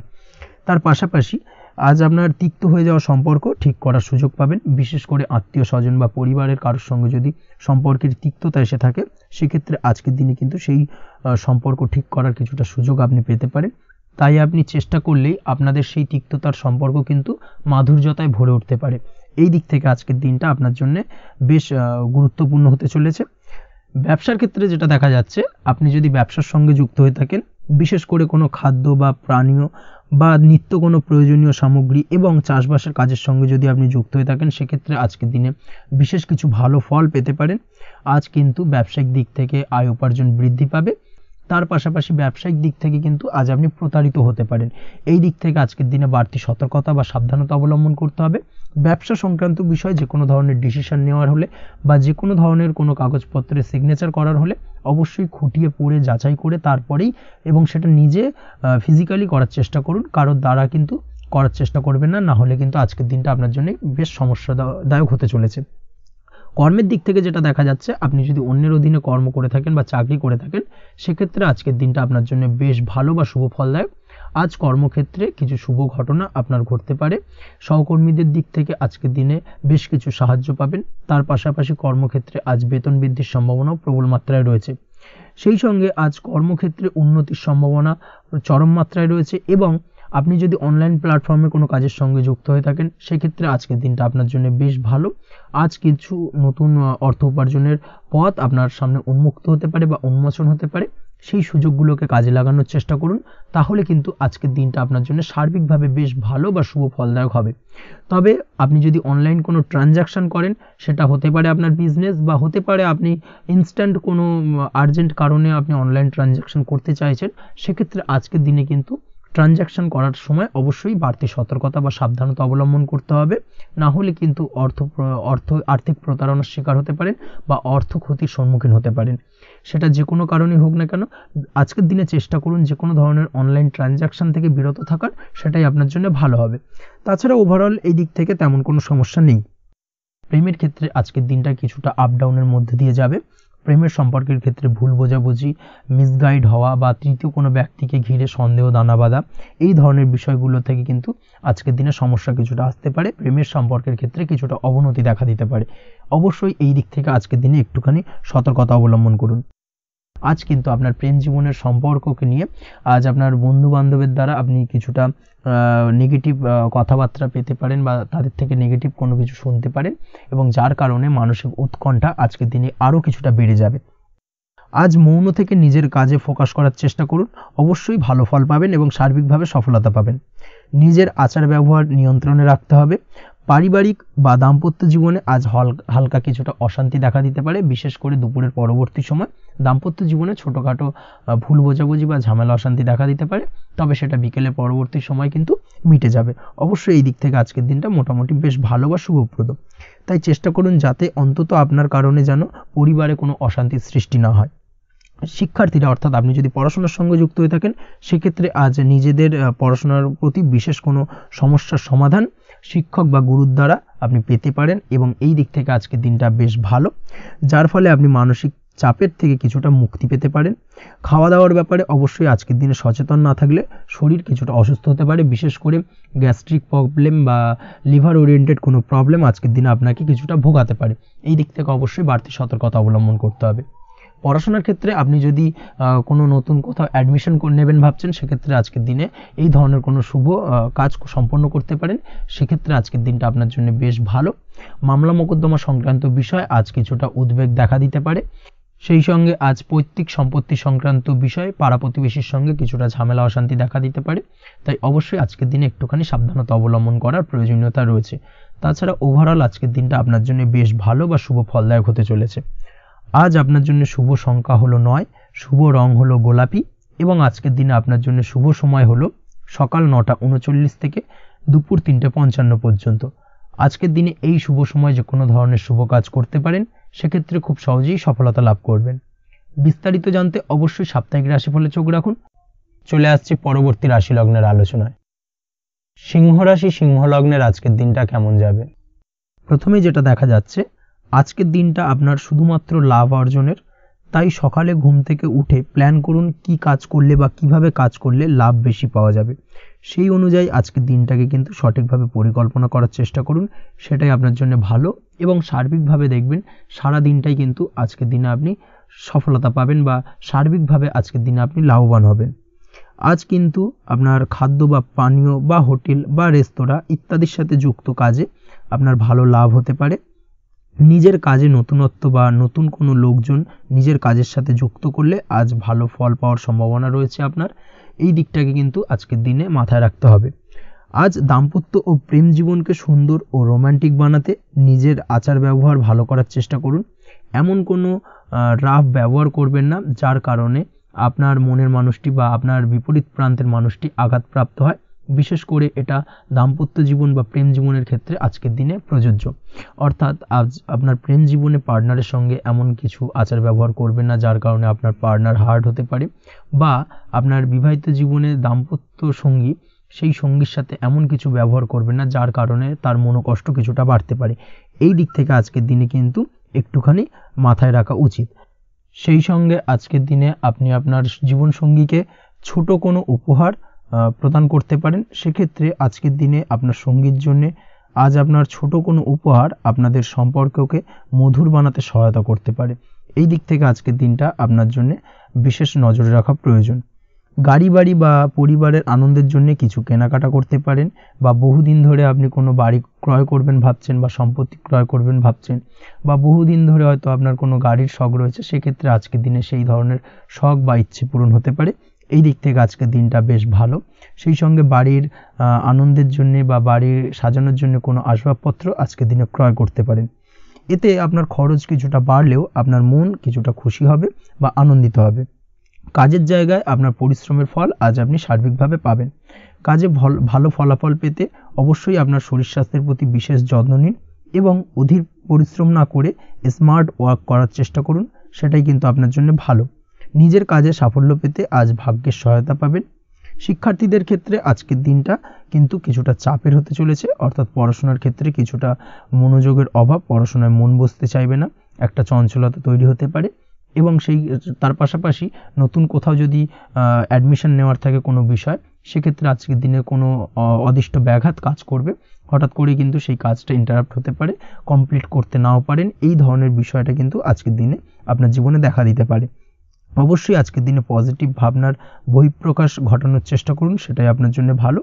তার পাশাপাশি আজ আপনার তিক্ত হয়ে যাওয়া সম্পর্ক ঠিক করার সুযোগ পাবেন। বিশেষ করে আত্মীয় স্বজন বা পরিবারের কারোর সঙ্গে যদি সম্পর্কের তিক্ততা এসে থাকে, সেক্ষেত্রে আজকের দিনে কিন্তু সেই সম্পর্ক ঠিক করার কিছুটা সুযোগ আপনি পেতে পারেন। তাই আপনি চেষ্টা করলেই আপনাদের সেই তিক্ততার সম্পর্ক কিন্তু মাধুর্যতায় ভরে উঠতে পারে। এই দিক থেকে আজকের দিনটা আপনার জন্য বেশ গুরুত্বপূর্ণ হতে চলেছে। ব্যবসার ক্ষেত্রে যেটা দেখা যাচ্ছে, আপনি যদি ব্যবসার সঙ্গে যুক্ত হয়ে থাকেন, বিশেষ করে কোনো খাদ্য বা পানীয় বা নিত্য কোনো প্রয়োজনীয় সামগ্রী এবং চাষবাসের কাজের সঙ্গে যদি আপনি যুক্ত হয়ে থাকেন, সেক্ষেত্রে আজকের দিনে বিশেষ কিছু ভালো ফল পেতে পারেন। আজ কিন্তু ব্যবসায়িক দিক থেকে আয় উপার্জন বৃদ্ধি পাবে। তার পাশাপাশি ব্যবসায়িক দিক থেকে কিন্তু আজ আপনি প্রতারিত হতে পারেন। এই দিক থেকে আজকের দিনে বাড়তি সতর্কতা বা সাবধানতা অবলম্বন করতে হবে। ব্যবসা সংক্রান্ত বিষয়ে যে কোনো ধরনের ডিসিশন নেওয়ার হলে বা যে কোনো ধরনের কোনো কাগজপত্রে সিগনেচার করার হলে অবশ্যই খুঁটিয়ে পড়ে যাচাই করে তারপরেই, এবং সেটা নিজে ফিজিক্যালি করার চেষ্টা করুন। কারোর দ্বারা কিন্তু করার চেষ্টা করবেন না, না হলে কিন্তু আজকের দিনটা আপনার জন্য বেশ সমস্যাদায়ক হতে চলেছে। কর্মের দিক থেকে যেটা দেখা যাচ্ছে, আপনি যদি অন্যের অধীনে কর্ম করে থাকেন বা চাকরি করে থাকেন, সেক্ষেত্রে আজকের দিনটা আপনার জন্য বেশ ভালো বা শুভ ফলদায়ক। আজ কর্মক্ষেত্রে কিছু শুভ ঘটনা আপনার ঘটতে পারে। সহকর্মীদের দিক থেকে আজকের দিনে বেশ কিছু সাহায্য পাবেন। তার পাশাপাশি কর্মক্ষেত্রে আজ বেতন বৃদ্ধির সম্ভাবনাও প্রবল মাত্রায় রয়েছে। সেই সঙ্গে আজ কর্মক্ষেত্রে উন্নতির সম্ভাবনা চরম মাত্রায় রয়েছে। এবং আপনি যদি অনলাইন প্ল্যাটফর্মে কোনো কাজের সঙ্গে যুক্ত হয়ে থাকেন, সেক্ষেত্রে আজকের দিনটা আপনার জন্য বেশ ভালো। আজ কিছু নতুন অর্থ উপার্জনের পথ আপনার সামনে উন্মুক্ত হতে পারে বা উন্মোচন হতে পারে। সেই সুযোগগুলোকে কাজে লাগানোর চেষ্টা করুন, তাহলে কিন্তু আজকের দিনটা আপনার জন্য সার্বিকভাবে বেশ ভালো বা শুভ ফলদায়ক হবে। তবে আপনি যদি অনলাইন কোনো ট্রানজাকশন করেন, সেটা হতে পারে আপনার বিজনেস বা হতে পারে আপনি ইনস্ট্যান্ট কোনো আর্জেন্ট কারণে আপনি অনলাইন ট্রানজাকশন করতে চাইছেন, সেক্ষেত্রে আজকের দিনে কিন্তু ট্রানজাকশন করার সময় অবশ্যই বাড়তি সতর্কতা বা সাবধানতা অবলম্বন করতে হবে। না হলে কিন্তু আর্থিক প্রতারণার শিকার হতে পারেন বা অর্থ ক্ষতির সম্মুখীন হতে পারেন। সেটা যে কোনো কারণেই হোক না কেন, আজকের দিনে চেষ্টা করুন যে কোনো ধরনের অনলাইন ট্রানজাকশন থেকে বিরত থাকার, সেটাই আপনার জন্য ভালো হবে। তাছাড়া ওভারঅল এই দিক থেকে তেমন কোনো সমস্যা নেই। প্রেমের ক্ষেত্রে আজকের দিনটা কিছুটা আপ ডাউনের মধ্যে দিয়ে যাবে। প্রেমের সম্পর্কের ক্ষেত্রে ভুল বোঝাবুঝি, মিসগাইড হওয়া বা তৃতীয় কোনো ব্যক্তিকে ঘিরে সন্দেহ দানা বাঁধা, এই ধরনের বিষয়গুলো থেকে কিন্তু আজকের দিনে সমস্যা কিছুটা আসতে পারে। প্রেমের সম্পর্কের ক্ষেত্রে কিছুটা অবনতি দেখা দিতে পারে। অবশ্যই এই দিক থেকে আজকের দিনে একটুখানি সতর্কতা অবলম্বন করুন। আজ কিন্তু আপনার প্রেম জীবনের সম্পর্ককে নিয়ে আজ আপনার বন্ধু বান্ধবের দ্বারা আপনি কিছুটা নেগেটিভ কথাবার্তা পেতে পারেন বা তাদের থেকে নেগেটিভ কোনো কিছু শুনতে পারেন, এবং যার কারণে মানসিক উৎকণ্ঠা আজকের দিনে আরও কিছুটা বেড়ে যাবে। আজ মৌন থেকে নিজের কাজে ফোকাস করার চেষ্টা করুন, অবশ্যই ভালো ফল পাবেন এবং সার্বিকভাবে সফলতা পাবেন। নিজের আচার ব্যবহার নিয়ন্ত্রণে রাখতে হবে। পারিবারিক বা দাম্পত্য জীবনে আজ হালকা কিছুটা অশান্তি দেখা দিতে পারে, বিশেষ করে দুপুরের পরবর্তী সময় দাম্পত্য জীবনে ছোটোখাটো ভুল বোঝাবুঝি বা ঝামেলা অশান্তি দেখা দিতে পারে, তবে সেটা বিকেলের পরবর্তী সময় কিন্তু মিটে যাবে। অবশ্যই এই দিক থেকে আজকের দিনটা মোটামুটি বেশ ভালো বা শুভপ্রদ। তাই চেষ্টা করুন যাতে অন্তত আপনার কারণে যেন পরিবারে কোনো অশান্তির সৃষ্টি না হয়। শিক্ষার্থীরা, অর্থাৎ আপনি যদি পড়াশোনার সঙ্গে যুক্ত হয়ে থাকেন, সেক্ষেত্রে আজ নিজেদের পড়াশোনার প্রতি বিশেষ কোনো সমস্যার সমাধান শিক্ষক বা গুরুর দ্বারা আপনি পেতে পারেন, এবং এই দিক থেকে আজকের দিনটা বেশ ভালো, যার ফলে আপনি মানসিক চাপের থেকে কিছুটা মুক্তি পেতে পারেন। খাওয়া দাওয়ার ব্যাপারে অবশ্যই আজকের দিনে সচেতন না থাকলে শরীর কিছুটা অসুস্থ হতে পারে, বিশেষ করে গ্যাস্ট্রিক প্রবলেম বা লিভার ওরিয়েন্টেড কোনো প্রবলেম আজকের দিনে আপনাকে কিছুটা ভোগাতে পারে। এই দিক থেকে অবশ্যই বাড়তি সতর্কতা অবলম্বন করতে হবে। পড়াশোনার ক্ষেত্রে আপনি যদি কোনো নতুন কোথাও অ্যাডমিশন নেবেন ভাবছেন, সেক্ষেত্রে আজকের দিনে এই ধরনের কোনো শুভ কাজ সম্পন্ন করতে পারেন, সেক্ষেত্রে আজকের দিনটা আপনার জন্য বেশ ভালো। মামলা মোকদ্দমা সংক্রান্ত বিষয় আজ কিছুটা উদ্বেগ দেখা দিতে পারে, সেই সঙ্গে আজ পৈতৃক সম্পত্তি সংক্রান্ত বিষয়ে পাড়া প্রতিবেশীর সঙ্গে কিছুটা ঝামেলা অশান্তি দেখা দিতে পারে, তাই অবশ্যই আজকের দিনে একটুখানি সাবধানতা অবলম্বন করার প্রয়োজনীয়তা রয়েছে। তাছাড়া ওভারঅল আজকের দিনটা আপনার জন্য বেশ ভালো বা শুভ ফলদায়ক হতে চলেছে। আজ আপনার জন্য শুভ সংখ্যা হলো 9, শুভ রং হলো গোলাপি, এবং আজকের দিনে আপনার জন্য শুভ সময় হলো সকাল 9:39 থেকে দুপুর 3:55 পর্যন্ত। আজকের দিনে এই শুভ সময় যে কোনো ধরনের শুভ কাজ করতে পারেন, সেক্ষেত্রে খুব সহজেই সফলতা লাভ করবেন। বিস্তারিত জানতে অবশ্যই সাপ্তাহিক রাশিফলে চোখ রাখুন। চলে আসছে পরবর্তী রাশি লগ্নের আলোচনায়। সিংহ রাশি, সিংহ লগ্নের আজকের দিনটা কেমন যাবে? প্রথমে যেটা দেখা যাচ্ছে, আজকের দিনটা আপনার শুধুমাত্র লাভ অর্জনের, তাই সকালে ঘুম থেকে উঠে প্ল্যান করুন কি কাজ করলে বা কিভাবে কাজ করলে লাভ বেশি পাওয়া যাবে। সেই অনুযায়ী আজকের দিনটাকে কিন্তু সঠিকভাবে পরিকল্পনা করার চেষ্টা করুন, সেটাই আপনার জন্য ভালো, এবং সার্বিকভাবে দেখবেন সারা দিনটাই কিন্তু আজকের দিনে আপনি সফলতা পাবেন বা সার্বিকভাবে আজকের দিনে আপনি লাভবান হবেন। আজ কিন্তু আপনার খাদ্য বা পানীয় বা হোটেল বা রেস্তোরাঁ ইত্যাদির সাথে যুক্ত কাজে আপনার ভালো লাভ হতে পারে। নিজের কাজে নতুনত্ব বা নতুন কোনো লোকজন নিজের কাজের সাথে যুক্ত করলে আজ ভালো ফল পাওয়ার সম্ভাবনা রয়েছে আপনার। এই দিকটাকে কিন্তু আজকের দিনে মাথায় রাখতে হবে। আজ দাম্পত্য ও প্রেম জীবনকে সুন্দর ও রোমান্টিক বানাতে নিজের আচার ব্যবহার ভালো করার চেষ্টা করুন। এমন কোনো রাফ ব্যবহার করবেন না যার কারণে আপনার মনের মানুষটি বা আপনার বিপরীত প্রান্তের মানুষটি আঘাতপ্রাপ্ত হয়। বিশেষ করে এটা দাম্পত্য জীবন বা প্রেম জীবনের ক্ষেত্রে আজকের দিনে প্রযোজ্য। অর্থাৎ আজ আপনার প্রেম জীবনে পার্টনারের সঙ্গে এমন কিছু আচার ব্যবহার করবেন না যার কারণে আপনার পার্টনার হার্ট হতে পারে, বা আপনার বিবাহিত জীবনে দাম্পত্য সঙ্গী সেই সঙ্গীর সাথে এমন কিছু ব্যবহার করবেন না যার কারণে তার মনোকষ্ট কিছুটা বাড়তে পারে। এই দিক থেকে আজকের দিনে কিন্তু একটুখানি মাথায় রাখা উচিত। সেই সঙ্গে আজকের দিনে আপনি আপনার জীবনসঙ্গীকে ছোট কোনো উপহার প্রদান করতে পারেন। সেক্ষেত্রে আজকের দিনে আপনার সঙ্গীর জন্য আজ আপনার ছোট কোনো উপহার আপনাদের সম্পর্ককে মধুর বানাতে সহায়তা করতে পারে। এই দিক থেকে আজকের দিনটা আপনার জন্য বিশেষ নজরে রাখা প্রয়োজন। গাড়ি বাড়ি বা পরিবারের আনন্দের জন্য কিছু কেনাকাটা করতে পারেন, বা বহুদিন ধরে আপনি কোনো বাড়ি ক্রয় করবেন ভাবছেন বা সম্পত্তি ক্রয় করবেন ভাবছেন, বা বহুদিন ধরে হয়তো আপনার কোনো গাড়ির শখ রয়েছে, সেক্ষেত্রে আজকের দিনে সেই ধরনের শখ বা ইচ্ছে পূরণ হতে পারে। এই দিক থেকে আজকের দিনটা বেশ ভালো। সেই সঙ্গে বাড়ির আনন্দের জন্য বা বাড়ির সাজানোর জন্য কোনো আসবাবপত্র আজকের দিনে ক্রয় করতে পারেন। এতে আপনার খরচ কিছুটা বাড়লেও আপনার মন কিছুটা খুশি হবে বা আনন্দিত হবে। কাজের জায়গায় আপনার পরিশ্রমের ফল আজ আপনি সার্বিকভাবে পাবেন। কাজে ভালো ফলাফল পেতে অবশ্যই আপনার শরীর স্বাস্থ্যের প্রতি বিশেষ যত্ন নিন, এবং অধীর পরিশ্রম না করে স্মার্ট ওয়ার্ক করার চেষ্টা করুন, সেটাই কিন্তু আপনার জন্য ভালো। নিজের কাজে সাফল্য পেতে আজ ভাগ্যের সহায়তা পাবেন। শিক্ষার্থীদের ক্ষেত্রে আজকের দিনটা কিন্তু কিছুটা চাপের হতে চলেছে, অর্থাৎ পড়াশোনার ক্ষেত্রে কিছুটা মনোযোগের অভাব, পড়াশোনায় মন বসতে চাইবে না, একটা চঞ্চলতা তৈরি হতে পারে, এবং তার পাশাপাশি নতুন কোথাও যদি অ্যাডমিশন নেওয়ার থাকে কোনো বিষয়, সেক্ষেত্রে আজকের দিনে কোনো অদিষ্ট ব্যাঘাত কাজ করবে, হঠাৎ করে কিন্তু সেই কাজটা ইন্টারাপ্ট হতে পারে, কমপ্লিট করতে নাও পারেন। এই ধরনের বিষয়টা কিন্তু আজকের দিনে আপনার জীবনে দেখা দিতে পারে। অবশ্যই আজকের দিনে পজিটিভ ভাবনার বহিঃপ্রকাশ ঘটানোর চেষ্টা করুন, সেটাই আপনার জন্য ভালো,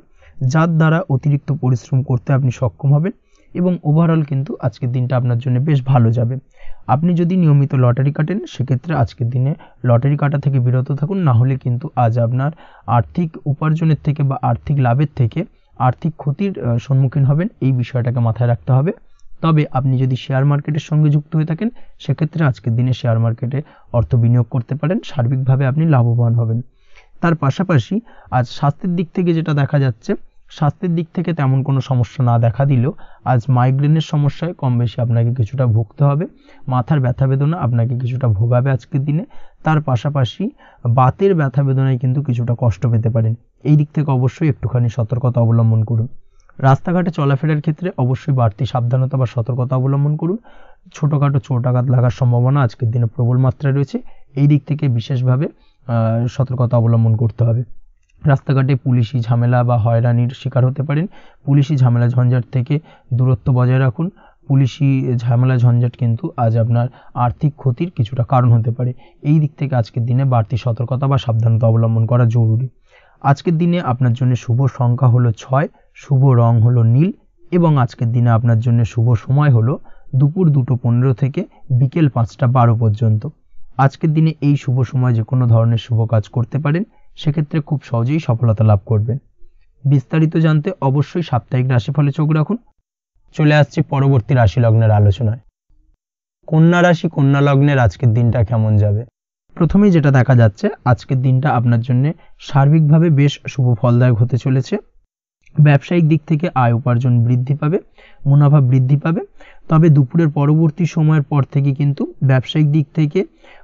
যার দ্বারা অতিরিক্ত পরিশ্রম করতে আপনি সক্ষম হবেন, এবং ওভারঅল কিন্তু আজকের দিনটা আপনার জন্য বেশ ভালো যাবে। আপনি যদি নিয়মিত লটারি কাটেন, সেক্ষেত্রে আজকের দিনে লটারি কাটা থেকে বিরত থাকুন, না হলে কিন্তু আজ আপনার আর্থিক উপার্জনের থেকে বা আর্থিক লাভের থেকে আর্থিক ক্ষতির সম্মুখীন হবেন, এই বিষয়টাকে মাথায় রাখতে হবে। তবে আপনি যদি শেয়ার মার্কেটের সঙ্গে যুক্ত হয়ে থাকেন সেক্ষেত্রে আজকের দিনে শেয়ার মার্কেটে অর্থ বিনিয়োগ করতে পারেন, সার্বিকভাবে আপনি লাভবান হবেন। তার পাশাপাশি আজ স্বাস্থ্যের দিক থেকে যেটা দেখা যাচ্ছে, স্বাস্থ্যের দিক থেকে তেমন কোনো সমস্যা না দেখা দিলেও আজ মাইগ্রেনের সমস্যায় কম বেশি আপনাকে কিছুটা ভুগতে হবে, মাথার ব্যথা বেদনা আপনাকে কিছুটা ভোগাবে আজকের দিনে। তার পাশাপাশি বাতের ব্যথা বেদনায় কিন্তু কিছুটা কষ্ট পেতে পারেন, এই দিক থেকে অবশ্যই একটুখানি সতর্কতা অবলম্বন করুন। রাস্তাঘাটে চলাফেরার ক্ষেত্রে অবশ্যই বাড়তি সাবধানতা বা সতর্কতা অবলম্বন করুন। ছোটোখাটো চোট আঘাত লাগার সম্ভাবনা আজকের দিনে প্রবল মাত্রায় রয়েছে, এই দিক থেকে বিশেষভাবে সতর্কতা অবলম্বন করতে হবে। রাস্তাঘাটে পুলিশি ঝামেলা বা হয়রানির শিকার হতে পারেন, পুলিশি ঝামেলা ঝঞ্ঝাট থেকে দূরত্ব বজায় রাখুন। পুলিশি ঝামেলা ঝঞ্ঝাট কিন্তু আজ আপনার আর্থিক ক্ষতির কিছুটা কারণ হতে পারে, এই দিক থেকে আজকের দিনে বাড়তি সতর্কতা বা সাবধানতা অবলম্বন করা জরুরি। আজকের দিনে আপনার জন্য শুভ সংখ্যা হলো 6, শুভ রং হলো নীল এবং আজকের দিনে আপনার জন্য শুভ সময় হলো দুপুর 2:15 থেকে বিকেল 5:12 পর্যন্ত। আজকের দিনে এই শুভ সময় যে কোনো ধরনের শুভ কাজ করতে পারেন, সেক্ষেত্রে খুব সহজেই সফলতা লাভ করবেন। বিস্তারিত জানতে অবশ্যই সাপ্তাহিক রাশিফলে চোখ রাখুন। চলে আসছে পরবর্তী রাশি লগ্নের আলোচনায়। কন্যা রাশি, কন্যা লগ্নের আজকের দিনটা কেমন যাবে? প্রথমেই যেটা দেখা যাচ্ছে, আজকের দিনটা আপনার জন্য সার্বিকভাবে বেশ শুভ ফলদায়ক হতে চলেছে। ব্যবসায়িক দিক থেকে আয় উপার্জন বৃদ্ধি পাবে, মুনাফা বৃদ্ধি পাবে। তবে দুপুরের পরবর্তী সময়ের পর থেকে কিন্তু ব্যবসায়িক দিক থেকে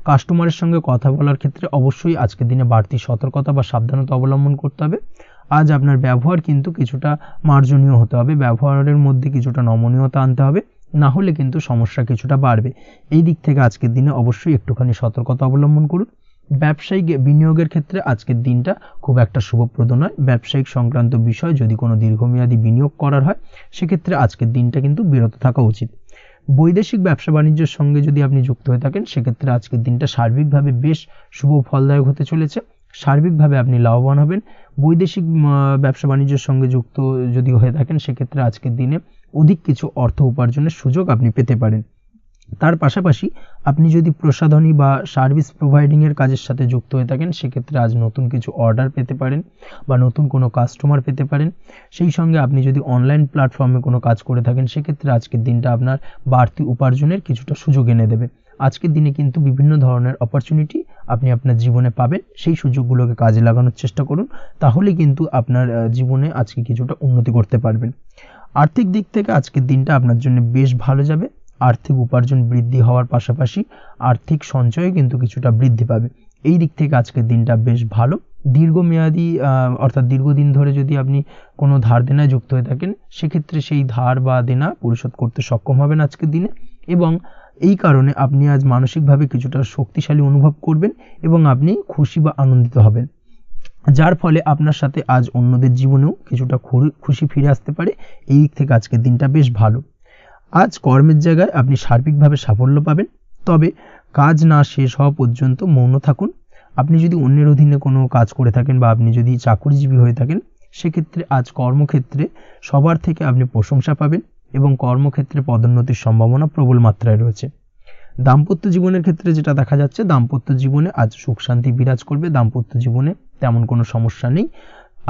কাস্টমারের সঙ্গে কথা বলার ক্ষেত্রে অবশ্যই আজকের দিনে বাড়তি সতর্কতা বা সাবধানতা অবলম্বন করতে হবে। আজ আপনার ব্যবহার কিন্তু কিছুটা মার্জনীয় হতে হবে, ব্যবহারের মধ্যে কিছুটা নমনীয়তা আনতে হবে, না হলে কিন্তু সমস্যা কিছুটা বাড়বে। এই দিক থেকে আজকের দিনে অবশ্যই একটুখানি সতর্কতা অবলম্বন করুন। ব্যবসায়িক বিনিয়োগের ক্ষেত্রে আজকের দিনটা খুব একটা শুভপ্রদ নয়। ব্যবসায়িক সংক্রান্ত বিষয় যদি কোনো দীর্ঘমেয়াদী বিনিয়োগ করার হয়, সেক্ষেত্রে আজকের দিনটা কিন্তু বিরত থাকা উচিত। বৈদেশিক ব্যবসা বাণিজ্যের সঙ্গে যদি আপনি যুক্ত হয়ে থাকেন, সেক্ষেত্রে আজকের দিনটা সার্বিকভাবে বেশ শুভ ফলদায়ক হতে চলেছে, সার্বিকভাবে আপনি লাভবান হবেন। বৈদেশিক ব্যবসা বাণিজ্যের সঙ্গে যুক্ত যদি হয়ে থাকেন, সেক্ষেত্রে আজকের দিনে অধিক কিছু অর্থ উপার্জনের সুযোগ আপনি পেতে পারেন। তার পাশাপাশি আপনি যদি প্রসাধনী বা সার্ভিস প্রোভাইডিংয়ের কাজের সাথে যুক্ত হয়ে থাকেন, সেক্ষেত্রে আজ নতুন কিছু অর্ডার পেতে পারেন বা নতুন কোনো কাস্টমার পেতে পারেন। সেই সঙ্গে আপনি যদি অনলাইন প্ল্যাটফর্মে কোনো কাজ করে থাকেন, সেক্ষেত্রে আজকের দিনটা আপনার বাড়তি উপার্জনের কিছুটা সুযোগ এনে দেবে। আজকের দিনে কিন্তু বিভিন্ন ধরনের অপরচুনিটি আপনি আপনার জীবনে পাবেন, সেই সুযোগগুলোকে কাজে লাগানোর চেষ্টা করুন, তাহলে কিন্তু আপনার জীবনে আজকে কিছুটা উন্নতি করতে পারবেন। আর্থিক দিক থেকে আজকের দিনটা আপনার জন্য বেশ ভালো যাবে। আর্থিক উপার্জন বৃদ্ধি হওয়ার পাশাপাশি আর্থিক সঞ্চয় কিন্তু কিছুটা বৃদ্ধি পাবে, এই দিক থেকে আজকের দিনটা বেশ ভালো। দীর্ঘমেয়াদী অর্থাৎ দীর্ঘদিন ধরে যদি আপনি কোনো ধার দেনায় যুক্ত হয়ে থাকেন, সেক্ষেত্রে সেই ধার বা দেনা পরিশোধ করতে সক্ষম হবেন আজকের দিনে, এবং এই কারণে আপনি আজ মানসিকভাবে কিছুটা শক্তিশালী অনুভব করবেন এবং আপনি খুশি বা আনন্দিত হবেন, যার ফলে আপনার সাথে আজ অন্যদের জীবনেও কিছুটা খুশি ফিরে আসতে পারে। এই দিক থেকে আজকের দিনটা বেশ ভালো। আজ কর্মের জায়গায় আপনি সার্বিকভাবে সাফল্য পাবেন, তবে কাজ না শেষ হওয়া পর্যন্ত মৌন থাকুন। আপনি যদি অন্যের অধীনে কোনো কাজ করে থাকেন বা আপনি যদি চাকরিজীবী হয়ে থাকেন, সেক্ষেত্রে আজ কর্মক্ষেত্রে সবার থেকে আপনি প্রশংসা পাবেন এবং কর্মক্ষেত্রে পদোন্নতির সম্ভাবনা প্রবল মাত্রায় রয়েছে। দাম্পত্য জীবনের ক্ষেত্রে যেটা দেখা যাচ্ছে, দাম্পত্য জীবনে আজ সুখ শান্তি বিরাজ করবে, দাম্পত্য জীবনে তেমন কোনো সমস্যা নেই।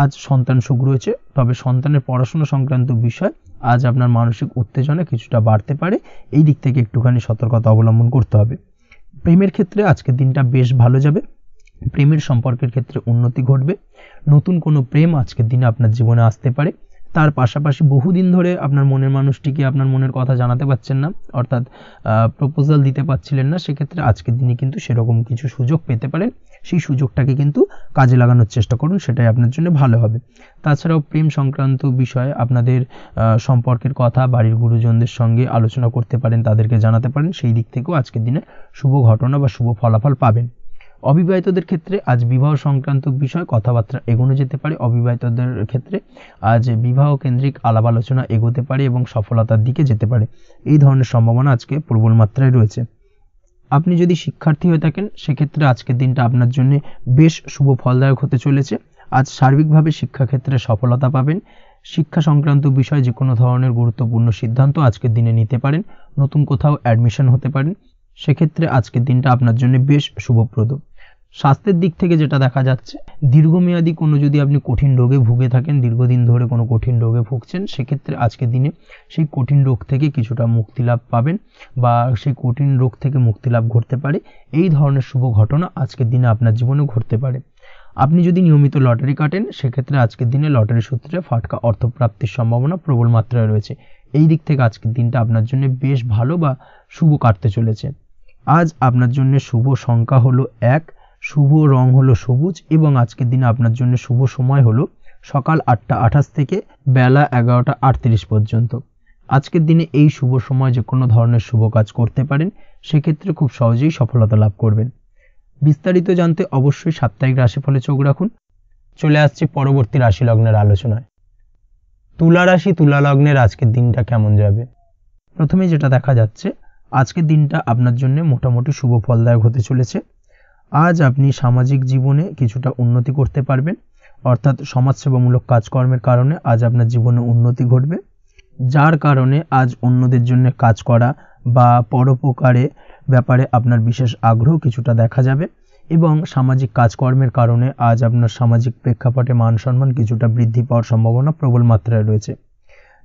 আজ সন্তান সুখ রয়েছে, তবে সন্তানের পড়াশোনা সংক্রান্ত বিষয় আজ আপনার মানসিক উত্তেজনা কিছুটা বাড়তে পারে, এই দিক থেকে একটুখানি সতর্কতা অবলম্বন করতে হবে। প্রেমের ক্ষেত্রে আজকের দিনটা বেশ ভালো যাবে, প্রেমের সম্পর্কের ক্ষেত্রে উন্নতি ঘটবে, নতুন কোনো প্রেম আজকের দিনে আপনার জীবনে আসতে পারে। তার পাশাপাশি বহুদিন ধরে আপনার মনের মানুষটিকে আপনার মনের কথা জানাতে পারছেন না, অর্থাৎ প্রপোজাল দিতে পারছিলেন না, সেক্ষেত্রে আজকের দিনে কিন্তু সেরকম কিছু সুযোগ পেতে পারেন। সেই সুযোগটাকে কিন্তু কাজে লাগানোর চেষ্টা করুন, সেটাই আপনার জন্য ভালো হবে। তাছাড়াও প্রেম সংক্রান্ত বিষয়ে আপনাদের সম্পর্কের কথা বাড়ির গুরুজনদের সঙ্গে আলোচনা করতে পারেন, তাদেরকে জানাতে পারেন, সেই দিক থেকেও আজকের দিনে শুভ ঘটনা বা শুভ ফলাফল পাবেন। অবিবাহিতদের ক্ষেত্রে আজ বিবাহ সংক্রান্ত বিষয় কথাবার্তা এগোনো যেতে পারে। অবিবাহিতদের ক্ষেত্রে আজ বিবাহ কেন্দ্রিক আলাপ আলোচনা এগোতে পারে এবং সফলতার দিকে যেতে পারে, এই ধরনের সম্ভাবনা আজকে প্রবল মাত্রায় রয়েছে। আপনি যদি শিক্ষার্থী হয়ে থাকেন, সেক্ষেত্রে আজকের দিনটা আপনার জন্য বেশ শুভ ফলদায়ক হতে চলেছে। আজ সার্বিকভাবে শিক্ষাক্ষেত্রে সফলতা পাবেন। শিক্ষা সংক্রান্ত বিষয়ে যে কোনো ধরনের গুরুত্বপূর্ণ সিদ্ধান্ত আজকের দিনে নিতে পারেন, নতুন কোথাও অ্যাডমিশন হতে পারেন, সেক্ষেত্রে আজকের দিনটা আপনার জন্য বেশ শুভপ্রদ। স্বাস্থ্যের দিক থেকে যেটা দেখা যাচ্ছে, দীর্ঘমেয়াদী কোনো যদি আপনি কঠিন রোগে ভুগে থাকেন, দীর্ঘদিন ধরে কোনো কঠিন রোগে ভুগছেন, সেক্ষেত্রে আজকের দিনে সেই কঠিন রোগ থেকে কিছুটা মুক্তি লাভ পাবেন বা সেই কঠিন রোগ থেকে মুক্তি লাভ ঘটতে পারে। এই ধরনের শুভ ঘটনা আজকের দিনে আপনার জীবনে ঘটতে পারে। আপনি যদি নিয়মিত লটারি কাটেন, সেক্ষেত্রে আজকের দিনে লটারি সূত্রে ফাটকা অর্থপ্রাপ্তির সম্ভাবনা প্রবল মাত্রায় রয়েছে। এই দিক থেকে আজকের দিনটা আপনার জন্য বেশ ভালো বা শুভ কাটতে চলেছে। আজ আপনার জন্য শুভ সংখ্যা হলো 1, শুভ রং হলো সবুজ এবং আজকের দিনে আপনার জন্য শুভ সময় হলো সকাল 8টা 28 থেকে বেলা 11টা 38 পর্যন্ত। আজকের দিনে এই শুভ সময় যে কোনো ধরনের শুভ কাজ করতে পারেন, সেক্ষেত্রে খুব সহজেই সফলতা লাভ করবেন। বিস্তারিত জানতে অবশ্যই সাপ্তাহিক রাশিফলে চোখ রাখুন। চলে আসছি পরবর্তী রাশি লগ্নের আলোচনায়। তুলা রাশি, তুলা লগ্নের আজকের দিনটা কেমন যাবে? প্রথমে যেটা দেখা যাচ্ছে, আজকের দিনটা আপনার জন্য মোটামুটি শুভ ফলদায়ক হতে চলেছে। আজ আপনি সামাজিক জীবনে কিছুটা উন্নতি করতে পারবেন, অর্থাৎ সমাজসেবামূলক কাজকর্মের কারণে আজ আপনার জীবনে উন্নতি ঘটবে, যার কারণে আজ অন্যদের জন্য কাজ করা বা পরোপকারে ব্যাপারে আপনার বিশেষ আগ্রহ কিছুটা দেখা যাবে এবং সামাজিক কাজকর্মের কারণে আজ আপনার সামাজিক প্রেক্ষাপটে মান সম্মান কিছুটা বৃদ্ধি পাওয়ার সম্ভাবনা প্রবল মাত্রায় রয়েছে।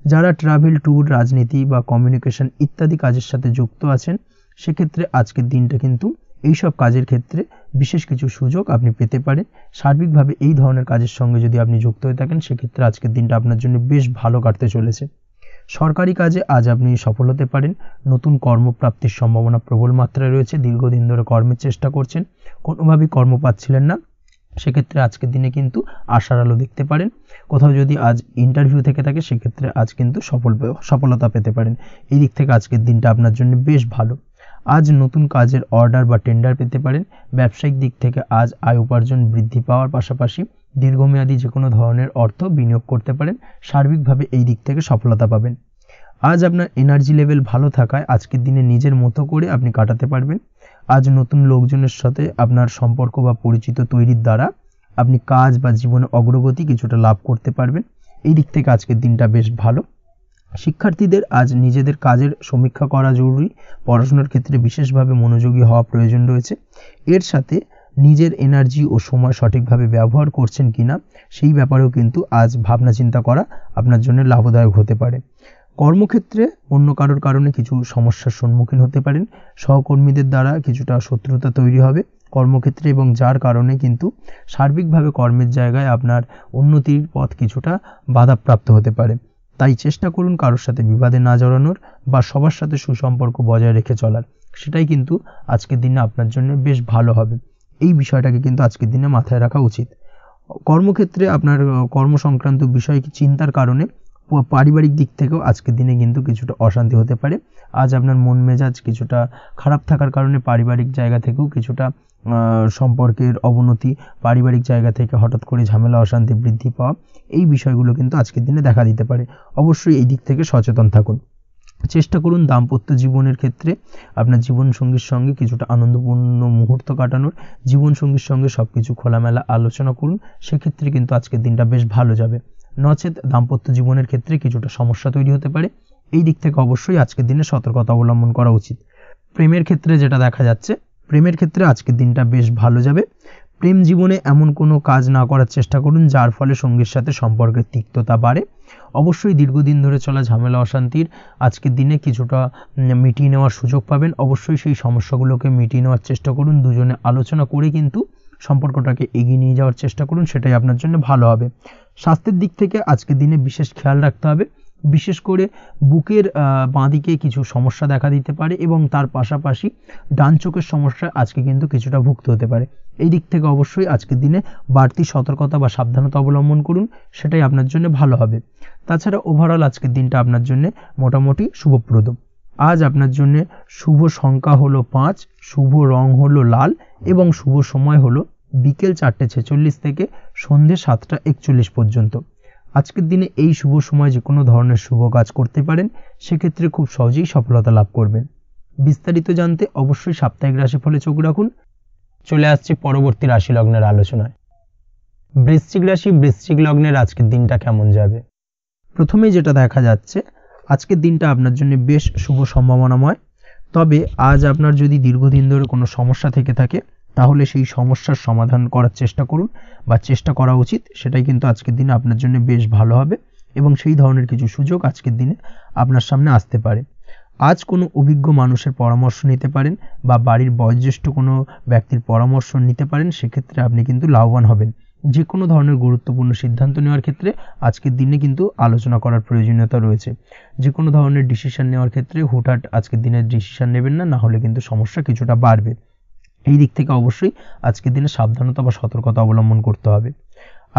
যারা ট্রাভেল, ট্যুর, রাজনীতি বা কমিউনিকেশন ইত্যাদি কাজের সাথে যুক্ত আছেন, সেক্ষেত্রে আজকের দিনটা কিন্তু এইসব কাজের ক্ষেত্রে বিশেষ কিছু সুযোগ আপনি পেতে পারেন। সার্বিকভাবে এই ধরনের কাজের সঙ্গে যদি আপনি যুক্ত হয়ে থাকেন, সেক্ষেত্রে আজকের দিনটা আপনার জন্য বেশ ভালো কাটতে চলেছে। সরকারি কাজে আজ আপনি সফল হতে পারেন। নতুন কর্মপ্রাপ্তির সম্ভাবনা প্রবল মাত্রায় রয়েছে। দীর্ঘদিন ধরে কর্মের চেষ্টা করছেন, কোনোভাবেই কর্ম পাচ্ছিলেন না, সেক্ষেত্রে আজকের দিনে কিন্তু আশার আলো দেখতে পারেন। কোথাও যদি আজ ইন্টারভিউ থেকে থাকে, সেক্ষেত্রে আজ কিন্তু সফলতা পেতে পারেন। এই দিক থেকে আজকের দিনটা আপনার জন্য বেশ ভালো। আজ নতুন কাজের অর্ডার বা টেন্ডার পেতে পারেন। ব্যবসায়িক দিক থেকে আজ আয় উপার্জন বৃদ্ধি পাওয়ার পাশাপাশি দীর্ঘমেয়াদী যে কোনো ধরনের অর্থ বিনিয়োগ করতে পারেন। সার্বিকভাবে এই দিক থেকে সফলতা পাবেন। আজ আপনার এনার্জি লেভেল ভালো থাকায় আজকের দিনে নিজের মতো করে আপনি কাটাতে পারবেন। আজ নতুন লোকজনের সাথে আপনার সম্পর্ক বা পরিচিত তৈরির দ্বারা আপনি কাজ বা জীবনে অগ্রগতি কিছুটা লাভ করতে পারবেন। এই দিক থেকে আজকের দিনটা বেশ ভালো। শিক্ষার্থীদের আজ নিজেদের কাজের সমীক্ষা করা জরুরি। পড়াশোনার ক্ষেত্রে বিশেষভাবে মনোযোগী হওয়া প্রয়োজন রয়েছে। এর সাথে নিজের এনার্জি ও সময় সঠিকভাবে ব্যবহার করছেন কিনা সেই ব্যাপারেও কিন্তু আজ ভাবনা চিন্তা করা আপনার জন্য লাভদায়ক হতে পারে। কর্মক্ষেত্রে অন্য কারোর কারণে কিছু সমস্যার সম্মুখীন হতে পারেন। সহকর্মীদের দ্বারা কিছুটা শত্রুতা তৈরি হবে কর্মক্ষেত্রে এবং যার কারণে কিন্তু সার্বিকভাবে কর্মের জায়গায় আপনার উন্নতির পথ কিছুটা বাধাপ্রাপ্ত হতে পারে। তাই চেষ্টা করুন কারোর সাথে বিবাদে না জড়ানোর বা সবার সাথে সুসম্পর্ক বজায় রেখে চলার। সেটাই কিন্তু আজকের দিনে আপনার জন্য বেশ ভালো হবে। এই বিষয়টাকে কিন্তু আজকের দিনে মাথায় রাখা উচিত। কর্মক্ষেত্রে আপনার কর্ম সংক্রান্ত বিষয় চিন্তার কারণে পারিবারিক দিক থেকেও আজকের দিনে কিন্তু কিছুটা অশান্তি হতে পারে। আজ আপনার মন মেজাজ কিছুটা খারাপ থাকার কারণে পারিবারিক জায়গা থেকেও কিছুটা সম্পর্কের অবনতি, পারিবারিক জায়গা থেকে হঠাৎ করে ঝামেলা অশান্তি বৃদ্ধি পাওয়া, এই বিষয়গুলো কিন্তু আজকের দিনে দেখা দিতে পারে। অবশ্যই এই দিক থেকে সচেতন থাকুন। চেষ্টা করুন দাম্পত্য জীবনের ক্ষেত্রে আপনার জীবনসঙ্গীর সঙ্গে কিছুটা আনন্দপূর্ণ মুহূর্ত কাটানোর। জীবনসঙ্গীর সঙ্গে সব কিছু খোলামেলা আলোচনা করুন, সেক্ষেত্রে কিন্তু আজকের দিনটা বেশ ভালো যাবে। নচেত দাম্পত্য জীবনের ক্ষেত্রে কিছুটা সমস্যা তৈরি হতে পারে। এই দিক থেকে অবশ্যই আজকের দিনে সতর্কতা অবলম্বন করা উচিত। প্রেমের ক্ষেত্রে যেটা দেখা যাচ্ছে, প্রেমের ক্ষেত্রে আজকের দিনটা বেশ ভালো যাবে। প্রেম জীবনে এমন কোনো কাজ না করার চেষ্টা করুন যার ফলে সঙ্গীর সাথে সম্পর্কের তিক্ততা বাড়ে। অবশ্যই দীর্ঘদিন ধরে চলা ঝামেলা অশান্তির আজকের দিনে কিছুটা মিটিয়ে নেওয়ার সুযোগ পাবেন। অবশ্যই সেই সমস্যাগুলোকে মিটিয়ে নেওয়ার চেষ্টা করুন। দুজনে আলোচনা করে কিন্তু সম্পর্কটাকে এগিয়ে নিয়ে যাওয়ার চেষ্টা করুন, সেটাই আপনার জন্য ভালো হবে। স্বাস্থ্যের দিক থেকে আজকের দিনে বিশেষ খেয়াল রাখতে হবে। বিশেষ করে বুকের বাঁদিকে কিছু সমস্যা দেখা দিতে পারে এবং তার পাশাপাশি ডান চোখের সমস্যা আজকে কিন্তু কিছুটা ভুগতে হতে পারে। এই দিক থেকে অবশ্যই আজকের দিনে বাড়তি সতর্কতা বা সাবধানতা অবলম্বন করুন, সেটাই আপনার জন্য ভালো হবে। তাছাড়া ওভারঅল আজকের দিনটা আপনার জন্য মোটামুটি শুভপ্রদ। আজ আপনার জন্য শুভ সংখ্যা হলো 5, শুভ রং হলো লাল এবং শুভ সময় হলো বিকেল 4:46 থেকে সন্ধ্যে 7:41 পর্যন্ত। আজকের দিনে এই শুভ সময় যে কোনো ধরনের শুভ কাজ করতে পারেন, সেক্ষেত্রে খুব সহজেই সফলতা লাভ করবেন। বিস্তারিত জানতে অবশ্যই সাপ্তাহিক রাশিফলে চোখ রাখুন। চলে আসছি পরবর্তী রাশি লগ্নের আলোচনায়। বৃশ্চিক রাশি, বৃশ্চিক লগ্নের আজকের দিনটা কেমন যাবে? প্রথমেই যেটা দেখা যাচ্ছে, আজকের দিনটা আপনার জন্য বেশ শুভ সম্ভাবনাময়। তবে আজ আপনার যদি দীর্ঘদিন ধরে কোনো সমস্যা থেকে থাকে, তাহলে সেই সমস্যার সমাধান করার চেষ্টা করুন বা চেষ্টা করা উচিত, সেটাই কিন্তু আজকের দিনে আপনার জন্য বেশ ভালো হবে এবং সেই ধরনের কিছু সুযোগ আজকের দিনে আপনার সামনে আসতে পারে। আজ কোনো অভিজ্ঞ মানুষের পরামর্শ নিতে পারেন বা বাড়ির বয়োজ্যেষ্ঠ কোনো ব্যক্তির পরামর্শ নিতে পারেন, সেক্ষেত্রে আপনি কিন্তু লাভবান হবেন। যে কোনো ধরনের গুরুত্বপূর্ণ সিদ্ধান্ত নেওয়ার ক্ষেত্রে আজকের দিনে কিন্তু আলোচনা করার প্রয়োজনীয়তা রয়েছে। যে কোনো ধরনের ডিসিশন নেওয়ার ক্ষেত্রে হুটহাট আজকের দিনে ডিসিশন নেবেন না, না হলে কিন্তু সমস্যা কিছুটা বাড়বে। এই দিক থেকে অবশ্যই আজকের দিনে সাবধানতা বা সতর্কতা অবলম্বন করতে হবে।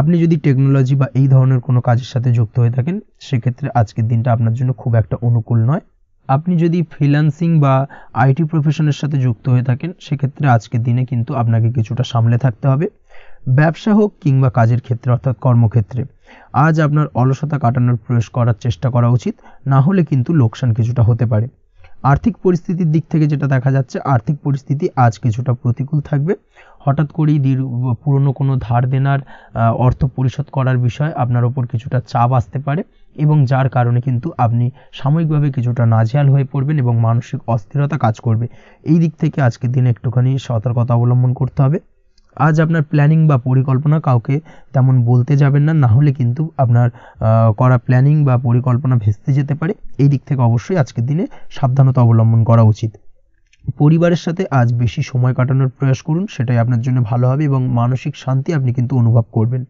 আপনি যদি টেকনোলজি বা এই ধরনের কোনো কাজের সাথে যুক্ত হয়ে থাকেন, সেক্ষেত্রে আজকের দিনটা আপনার জন্য খুব একটা অনুকূল নয়। আপনি যদি ফ্রিল্যান্সিং বা আইটি প্রফেশনের সাথে যুক্ত হয়ে থাকেন, সেক্ষেত্রে আজকের দিনে কিন্তু আপনাকে কিছুটা সামলে থাকতে হবে। ব্যবসা হোক কিংবা কাজের ক্ষেত্রে অর্থাৎ কর্মক্ষেত্রে আজ আপনার অলসতা কাটানোর প্রয়াস করার চেষ্টা করা উচিত, না হলে কিন্তু লোকসান কিছুটা হতে পারে। আর্থিক পরিস্থিতির দিক থেকে যেটা দেখা যাচ্ছে, আর্থিক পরিস্থিতি আজ কিছুটা প্রতিকূল থাকবে। হঠাৎ করেই পুরনো কোনো ধার দেনার অর্থ পরিশোধ করার বিষয়ে আপনার ওপর কিছুটা চাপ আসতে পারে এবং যার কারণে কিন্তু আপনি সাময়িকভাবে কিছুটা নাজেহাল হয়ে পড়বেন এবং মানসিক অস্থিরতা কাজ করবে। এই দিক থেকে আজকের দিনে একটুখানি সতর্কতা অবলম্বন করতে হবে। আজ আপনার প্ল্যানিং বা পরিকল্পনা কাউকে তেমন বলতে যাবেন না, না হলে কিন্তু আপনার করা প্ল্যানিং বা পরিকল্পনা ভেস্তে যেতে পারে। এই দিক থেকে অবশ্যই আজকের দিনে সাবধানতা অবলম্বন করা উচিত। পরিবারের সাথে আজ বেশি সময় কাটানোর প্রয়াস করুন, সেটাই আপনার জন্য ভালো হবে এবং মানসিক শান্তি আপনি কিন্তু অনুভব করবেন।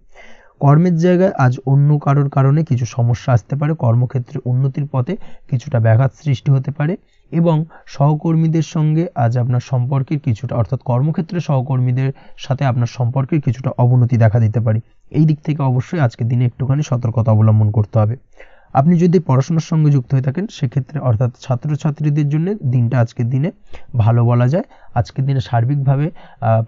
কর্মের জায়গায় আজ অন্য কারোর কারণে কিছু সমস্যা আসতে পারে, কর্মক্ষেত্রে উন্নতির পথে কিছুটা ব্যাঘাত সৃষ্টি হতে পারে এবং সহকর্মীদের সঙ্গে আজ আপনার সম্পর্কের কিছুটা অর্থাৎ কর্মক্ষেত্রে সহকর্মীদের সাথে আপনার সম্পর্কের কিছুটা অবনতি দেখা দিতে পারে। এই দিক থেকে অবশ্যই আজকের দিনে একটুখানি সতর্কতা অবলম্বন করতে হবে। আপনি যদি পড়াশোনার সঙ্গে যুক্ত হয়ে থাকেন, সেক্ষেত্রে অর্থাৎ ছাত্রছাত্রীদের জন্য দিনটা আজকের দিনে ভালো বলা যায়। আজকের দিনে সার্বিকভাবে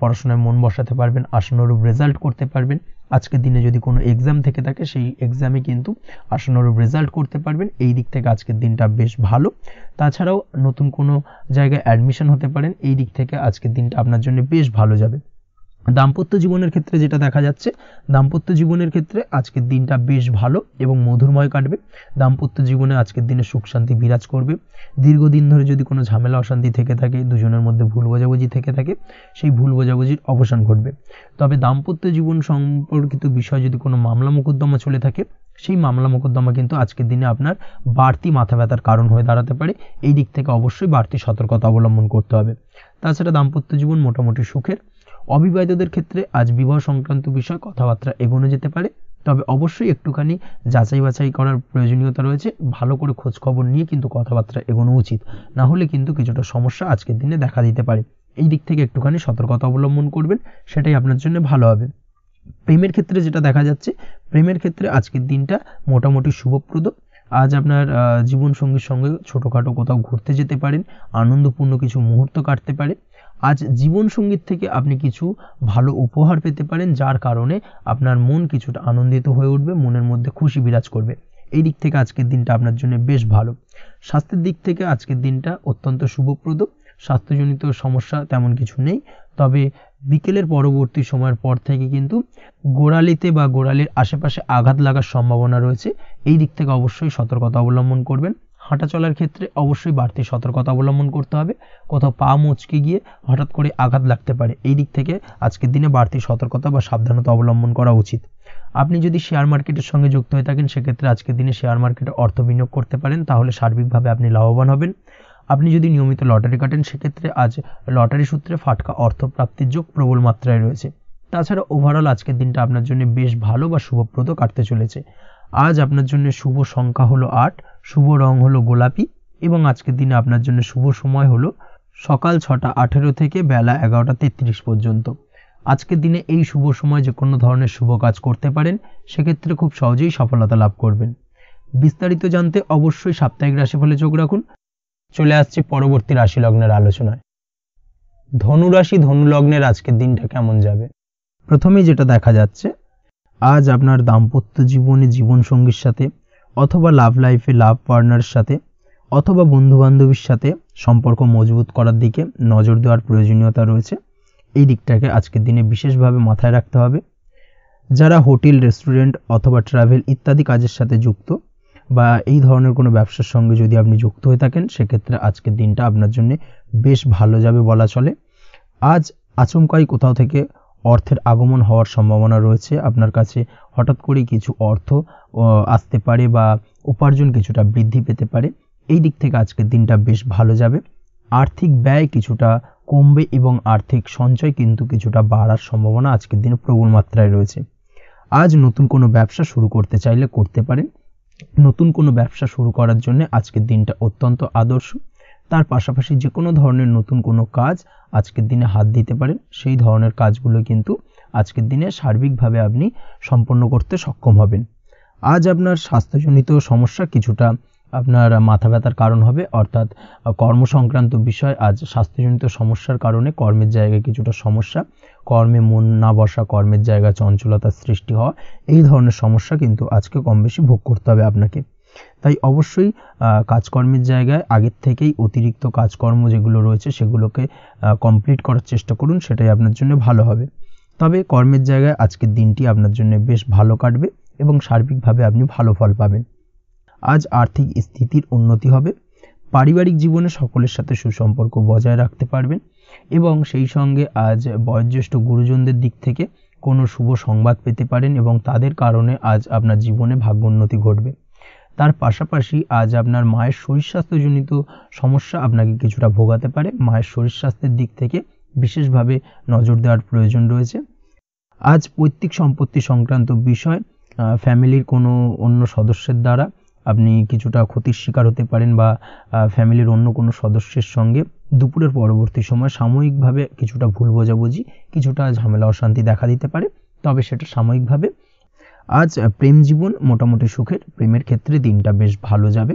পড়াশোনায় মন বসাতে পারবেন, আশানুরূপ রেজাল্ট করতে পারবেন। আজকের দিনে যদি কোনো এক্সাম থেকে থাকে, সেই এক্সামে কিন্তু আশানুরূপ রেজাল্ট করতে পারবেন। এই দিক থেকে আজকের দিনটা বেশ ভালো। তাছাড়াও নতুন কোনো জায়গায় অ্যাডমিশন হতে পারেন, এই দিক থেকে আজকের দিনটা আপনার জন্য বেশ ভালো যাবে। দাম্পত্য জীবনের ক্ষেত্রে যেটা দেখা যাচ্ছে, দাম্পত্য জীবনের ক্ষেত্রে আজকের দিনটা বেশ ভালো এবং মধুরময় কাটবে। দাম্পত্য জীবনে আজকের দিনে সুখ শান্তি বিরাজ করবে। দীর্ঘদিন ধরে যদি কোনো ঝামেলা অশান্তি থেকে থাকে, দুজনের মধ্যে ভুল বোঝাবুঝি থেকে থাকে, সেই ভুল বোঝাবুঝির অবসান ঘটবে। তবে দাম্পত্য জীবন সম্পর্কিত বিষয় যদি কোনো মামলা মোকদ্দমা চলে থাকে, সেই মামলা মোকদ্দমা কিন্তু আজকের দিনে আপনার বাড়তি মাথা ব্যথার কারণ হয়ে দাঁড়াতে পারে। এই দিক থেকে অবশ্যই বাড়তি সতর্কতা অবলম্বন করতে হবে। তাছাড়া দাম্পত্য জীবন মোটামুটি সুখের। অবিবাহিতদের ক্ষেত্রে আজ বিবাহ সংক্রান্ত বিষয় কথাবার্তা এগোনো যেতে পারে, তবে অবশ্যই একটুখানি যাচাই বাছাই করার প্রয়োজনীয়তা রয়েছে। ভালো করে খোঁজ খবর নিয়ে কিন্তু কথাবার্তা এগোনো উচিত, না হলে কিন্তু কিছুটা সমস্যা আজকের দিনে দেখা দিতে পারে। এই দিক থেকে একটুখানি সতর্কতা অবলম্বন করবেন, সেটাই আপনার জন্য ভালো হবে। প্রেমের ক্ষেত্রে যেটা দেখা যাচ্ছে, প্রেমের ক্ষেত্রে আজকের দিনটা মোটামুটি শুভপ্রদ। আজ আপনার জীবনসঙ্গীর সঙ্গে ছোটোখাটো কোথাও ঘুরতে যেতে পারেন, আনন্দপূর্ণ কিছু মুহূর্ত কাটতে পারে। আজ জীবনসঙ্গীর থেকে আপনি কিছু ভালো উপহার পেতে পারেন, যার কারণে আপনার মন কিছুটা আনন্দিত হয়ে উঠবে, মনের মধ্যে খুশি বিরাজ করবে। এই দিক থেকে আজকের দিনটা আপনার জন্য বেশ ভালো। স্বাস্থ্যের দিক থেকে আজকের দিনটা অত্যন্ত শুভপ্রদ। স্বাস্থ্যজনিত সমস্যা তেমন কিছু নেই, তবে বিকেলের পরবর্তী সময়ের পর থেকে কিন্তু গোড়ালিতে বা গোড়ালির আশেপাশে আঘাত লাগার সম্ভাবনা রয়েছে। এই দিক থেকে অবশ্যই সতর্কতা অবলম্বন করবেন। হাঁটা চলার ক্ষেত্রে অবশ্যই বাড়তি সতর্কতা অবলম্বন করতে হবে, কোথাও পা মুচকে গিয়ে হঠাৎ করে আঘাত লাগতে পারে। এই দিক থেকে আজকের দিনে বাড়তি সতর্কতা বা সাবধানতা অবলম্বন করা উচিত। আপনি যদি শেয়ার মার্কেটের সঙ্গে যুক্ত হয়ে থাকেন, সেক্ষেত্রে আজকের দিনে শেয়ার মার্কেটে অর্থ বিনিয়োগ করতে পারেন, তাহলে সার্বিকভাবে আপনি লাভবান হবেন। আপনি যদি নিয়মিত লটারি কাটেন, সেক্ষেত্রে আজ লটারি সূত্রে ফাটকা অর্থ প্রাপ্তির যোগ প্রবল মাত্রায় রয়েছে। তাছাড়া ওভারঅল আজকের দিনটা আপনার জন্য বেশ ভালো বা শুভপ্রদ কাটতে চলেছে। আজ আপনার জন্য শুভ সংখ্যা হলো 8, শুভ রং হলো গোলাপি এবং আজকের দিনে আপনার জন্য শুভ সময় হলো সকাল 6:18 থেকে বেলা 11:33 পর্যন্ত। আজকের দিনে এই শুভ সময় যে কোনো ধরনের শুভ কাজ করতে পারেন, সেক্ষেত্রে খুব সহজেই সফলতা লাভ করবেন। বিস্তারিত জানতে অবশ্যই সাপ্তাহিক রাশিফলে চোখ রাখুন। চলে আসছে পরবর্তী রাশি লগ্নের আলোচনায়। ধনুরাশি ধনু লগ্নের আজকের দিনটা কেমন যাবে? প্রথমেই যেটা দেখা যাচ্ছে, আজ আপনার দাম্পত্য জীবনে জীবনসঙ্গীর সাথে অথবা লাভ লাইফে লাভ পার্টনারের সাথে অথবা বন্ধুবান্ধবীর সাথে সম্পর্ক মজবুত করার দিকে নজর দেওয়ার প্রয়োজনীয়তা রয়েছে। এই দিকটাকে আজকের দিনে বিশেষভাবে মাথায় রাখতে হবে। যারা হোটেল, রেস্টুরেন্ট অথবা ট্রাভেল ইত্যাদি কাজের সাথে যুক্ত বা এই ধরনের কোনো ব্যবসার সঙ্গে যদি আপনি যুক্ত হয়ে থাকেন, সেক্ষেত্রে আজকের দিনটা আপনার জন্য বেশ ভালো যাবে বলা চলে। আজ আচমকাই কোথাও থেকে অর্থের আগমন হওয়ার সম্ভাবনা রয়েছে। আপনার কাছে হঠাৎ করেই কিছু অর্থ আসতে পারে বা উপার্জন কিছুটা বৃদ্ধি পেতে পারে। এই দিক থেকে আজকের দিনটা বেশ ভালো যাবে। আর্থিক ব্যয় কিছুটা কমবে এবং আর্থিক সঞ্চয় কিন্তু কিছুটা বাড়ার সম্ভাবনা আজকের দিনে প্রবল মাত্রায় রয়েছে। আজ নতুন কোনো ব্যবসা শুরু করতে চাইলে করতে পারেন। নতুন কোনো ব্যবসা শুরু করার জন্য আজকের দিনটা অত্যন্ত আদর্শ। তার পাশাপাশি যে কোনো ধরনের নতুন কোনো কাজ আজকের দিনে হাত দিতে পারেন। সেই ধরনের কাজগুলো কিন্তু আজকের দিনে সার্বিকভাবে আপনি সম্পন্ন করতে সক্ষম হবেন। আজ আপনার স্বাস্থ্যজনিত সমস্যা কিছুটা আপনার মাথা ব্যথার কারণ হবে, অর্থাৎ কর্ম সংক্রান্ত বিষয়। আজ স্বাস্থ্যজনিত সমস্যার কারণে কর্মের জায়গায় কিছুটা সমস্যা, কর্মে মন না বসা, কর্মের জায়গায় চঞ্চলতার সৃষ্টি হওয়া, এই ধরনের সমস্যা কিন্তু আজকে কম বেশি ভোগ করতে হবে আপনাকে। তাই অবশ্যই কাজকর্মের জায়গায় আগের থেকেই অতিরিক্ত কাজকর্ম যেগুলো রয়েছে সেগুলোকে কমপ্লিট করার চেষ্টা করুন, সেটাই আপনার জন্য ভালো হবে। তবে কর্মের জায়গায় আজকের দিনটি আপনার জন্য বেশ ভালো কাটবে এবং সার্বিকভাবে আপনি ভালো ফল পাবেন। আজ আর্থিক স্থিতির উন্নতি হবে। পারিবারিক জীবনে সকলের সাথে সুসম্পর্ক বজায় রাখতে পারবেন এবং সেই সঙ্গে আজ বয়োজ্যেষ্ঠ গুরুজনদের দিক থেকে কোনো শুভ সংবাদ পেতে পারেন এবং তাদের কারণে আজ আপনার জীবনে ভাগ্যোন্নতি ঘটবে। তার পাশাপাশি আজ আপনার মায়ের শরীর স্বাস্থ্যজনিত সমস্যা আপনাকে কিছুটা ভোগাতে পারে। মায়ের শরীর স্বাস্থ্যের দিক থেকে বিশেষভাবে নজর দেওয়ার প্রয়োজন রয়েছে। আজ পৈতৃক সম্পত্তি সংক্রান্ত বিষয়, ফ্যামিলির কোনো অন্য সদস্যের দ্বারা আপনি কিছুটা ক্ষতির শিকার হতে পারেন বা ফ্যামিলির অন্য কোনো সদস্যের সঙ্গে দুপুরের পরবর্তী সময় সাময়িকভাবে কিছুটা ভুল বোঝাবুঝি, কিছুটা ঝামেলা অশান্তি দেখা দিতে পারে, তবে সেটা সাময়িকভাবে। আজ প্রেম জীবন মোটামুটি সুখের। প্রেমের ক্ষেত্রে দিনটা বেশ ভালো যাবে।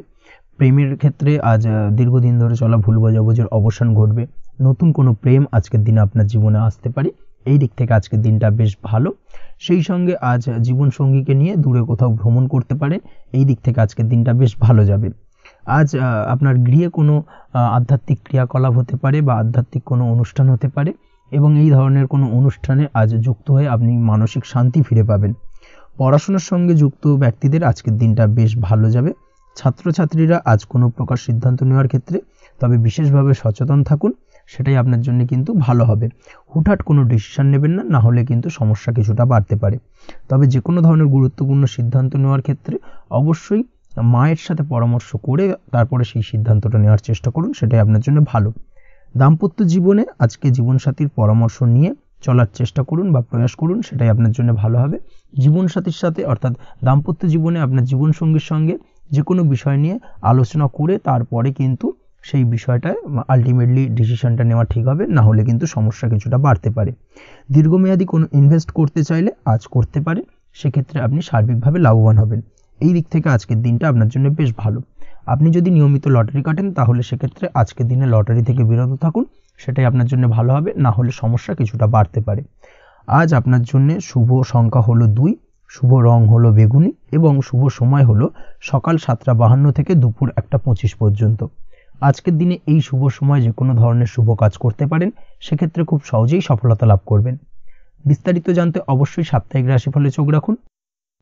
প্রেমের ক্ষেত্রে আজ দীর্ঘদিন ধরে চলা ভুল বোঝাবুঝির অবসান ঘটবে। নতুন কোনো প্রেম আজকের দিনে আপনার জীবনে আসতে পারে। এই দিক থেকে আজকের দিনটা বেশ ভালো। সেই সঙ্গে আজ জীবনসঙ্গীকে নিয়ে দূরে কোথাও ভ্রমণ করতে পারেন। এই দিক থেকে আজকের দিনটা বেশ ভালো যাবে। আজ আপনার গৃহে কোনো আধ্যাত্মিক ক্রিয়াকলাপ হতে পারে বা আধ্যাত্মিক কোনো অনুষ্ঠান হতে পারে এবং এই ধরনের কোনো অনুষ্ঠানে আজ যুক্ত হয়ে আপনি মানসিক শান্তি ফিরে পাবেন। পড়াশোনার সঙ্গে যুক্ত ব্যক্তিদের আজকের দিনটা বেশ ভালো যাবে। ছাত্রছাত্রীরা আজ কোনো প্রকার সিদ্ধান্ত নেওয়ার ক্ষেত্রে তবে বিশেষভাবে সচেতন থাকুন, সেটাই আপনার জন্য কিন্তু ভালো হবে। হুটহাট কোনো ডিসিশন নেবেন না, না হলে কিন্তু সমস্যা কিছুটা বাড়তে পারে। তবে যে কোনো ধরনের গুরুত্বপূর্ণ সিদ্ধান্ত নেওয়ার ক্ষেত্রে অবশ্যই মায়ের সাথে পরামর্শ করে তারপরে সেই সিদ্ধান্তটা নেওয়ার চেষ্টা করুন, সেটাই আপনার জন্য ভালো। দাম্পত্য জীবনে আজকে জীবনসাথীর পরামর্শ নিয়ে চলার চেষ্টা করুন বা প্রয়াস করুন, সেটাই আপনার জন্য ভালো হবে। জীবনসাথীর সাথে অর্থাৎ দাম্পত্য জীবনে আপনার জীবনসঙ্গীর সঙ্গে যে কোনো বিষয় নিয়ে আলোচনা করে তারপরে কিন্তু সেই বিষয়টায় আলটিমেটলি ডিসিশনটা নেওয়া ঠিক হবে, না হলে কিন্তু সমস্যা কিছুটা বাড়তে পারে। দীর্ঘমেয়াদী কোনো ইনভেস্ট করতে চাইলে আজ করতে পারে, সেক্ষেত্রে আপনি সার্বিকভাবে লাভবান হবেন। এই দিক থেকে আজকের দিনটা আপনার জন্য বেশ ভালো। আপনি যদি নিয়মিত লটারি কাটেন তাহলে সেক্ষেত্রে আজকের দিনে লটারি থেকে বিরত থাকুন, সেটাই আপনার জন্য ভালো হবে, না হলে সমস্যা কিছুটা বাড়তে পারে। আজ আপনার জন্য শুভ সংখ্যা হলো 2, শুভ রং হলো বেগুনি এবং শুভ সময় হলো সকাল 7:52 থেকে দুপুর 1:25 পর্যন্ত। আজকের দিনে এই শুভ সময় যে কোনো ধরনের শুভ কাজ করতে পারেন, সেক্ষেত্রে খুব সহজেই সফলতা লাভ করবেন। বিস্তারিত জানতে অবশ্যই সাপ্তাহিক রাশিফলে চোখ রাখুন।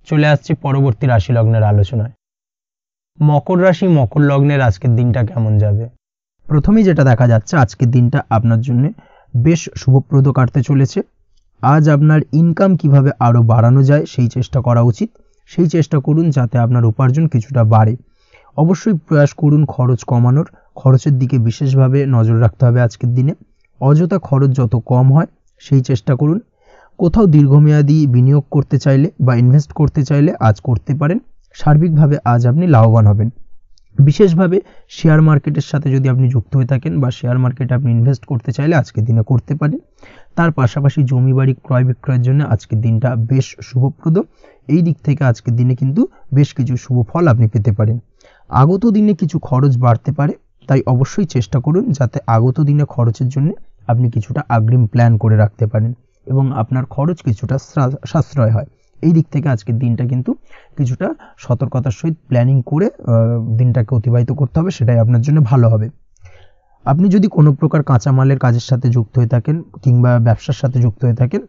চলে আসছে পরবর্তী রাশি লগ্নের আলোচনায়। মকর রাশি মকর লগ্নের আজকের দিনটা কেমন যাবে? প্রথমেই যেটা দেখা যাচ্ছে আজকের দিনটা আপনার জন্য বেশ শুভপ্রদ কাটতে চলেছে। আজ আপনার ইনকাম কিভাবে আরও বাড়ানো যায় সেই চেষ্টা করা উচিত। সেই চেষ্টা করুন যাতে আপনার উপার্জন কিছুটা বাড়ে। অবশ্যই প্রয়াস করুন খরচ কমানোর, খরচের দিকে বিশেষভাবে নজর রাখতে হবে আজকের দিনে। অযথা খরচ যত কম হয় সেই চেষ্টা করুন। কোথাও দীর্ঘমেয়াদী বিনিয়োগ করতে চাইলে বা ইনভেস্ট করতে চাইলে আজ করতে পারেন। সার্বিকভাবে আজ আপনি লাভবান হবেন। বিশেষভাবে শেয়ার মার্কেটের সাথে যদি আপনি যুক্ত হয়ে থাকেন বা শেয়ার মার্কেটে আপনি ইনভেস্ট করতে চাইলে আজকের দিনে করতে পারেন। তার পাশাপাশি জমি বাড়ি ক্রয় বিক্রয়ের জন্য আজকের দিনটা বেশ শুভপ্রদ। এই দিক থেকে আজকের দিনে কিন্তু বেশ কিছু শুভ ফল আপনি পেতে পারেন। আগত দিনে কিছু খরচ বাড়তে পারে, তাই অবশ্যই চেষ্টা করুন যাতে আগত দিনে খরচের জন্য আপনি কিছুটা অগ্রিম প্ল্যান করে রাখতে পারেন এবং আপনার খরচ কিছুটা সাশ্রয় হয়। এই দিক থেকে আজকের দিনটা কিন্তু কিছুটা সতর্কতার সহিত প্ল্যানিং করে দিনটাকে অতিবাহিত করতে হবে, সেটাই আপনার জন্য ভালো হবে। আপনি যদি কোনো প্রকার কাঁচামালের কাজের সাথে যুক্ত হয়ে থাকেন কিংবা ব্যবসার সাথে যুক্ত হয়ে থাকেন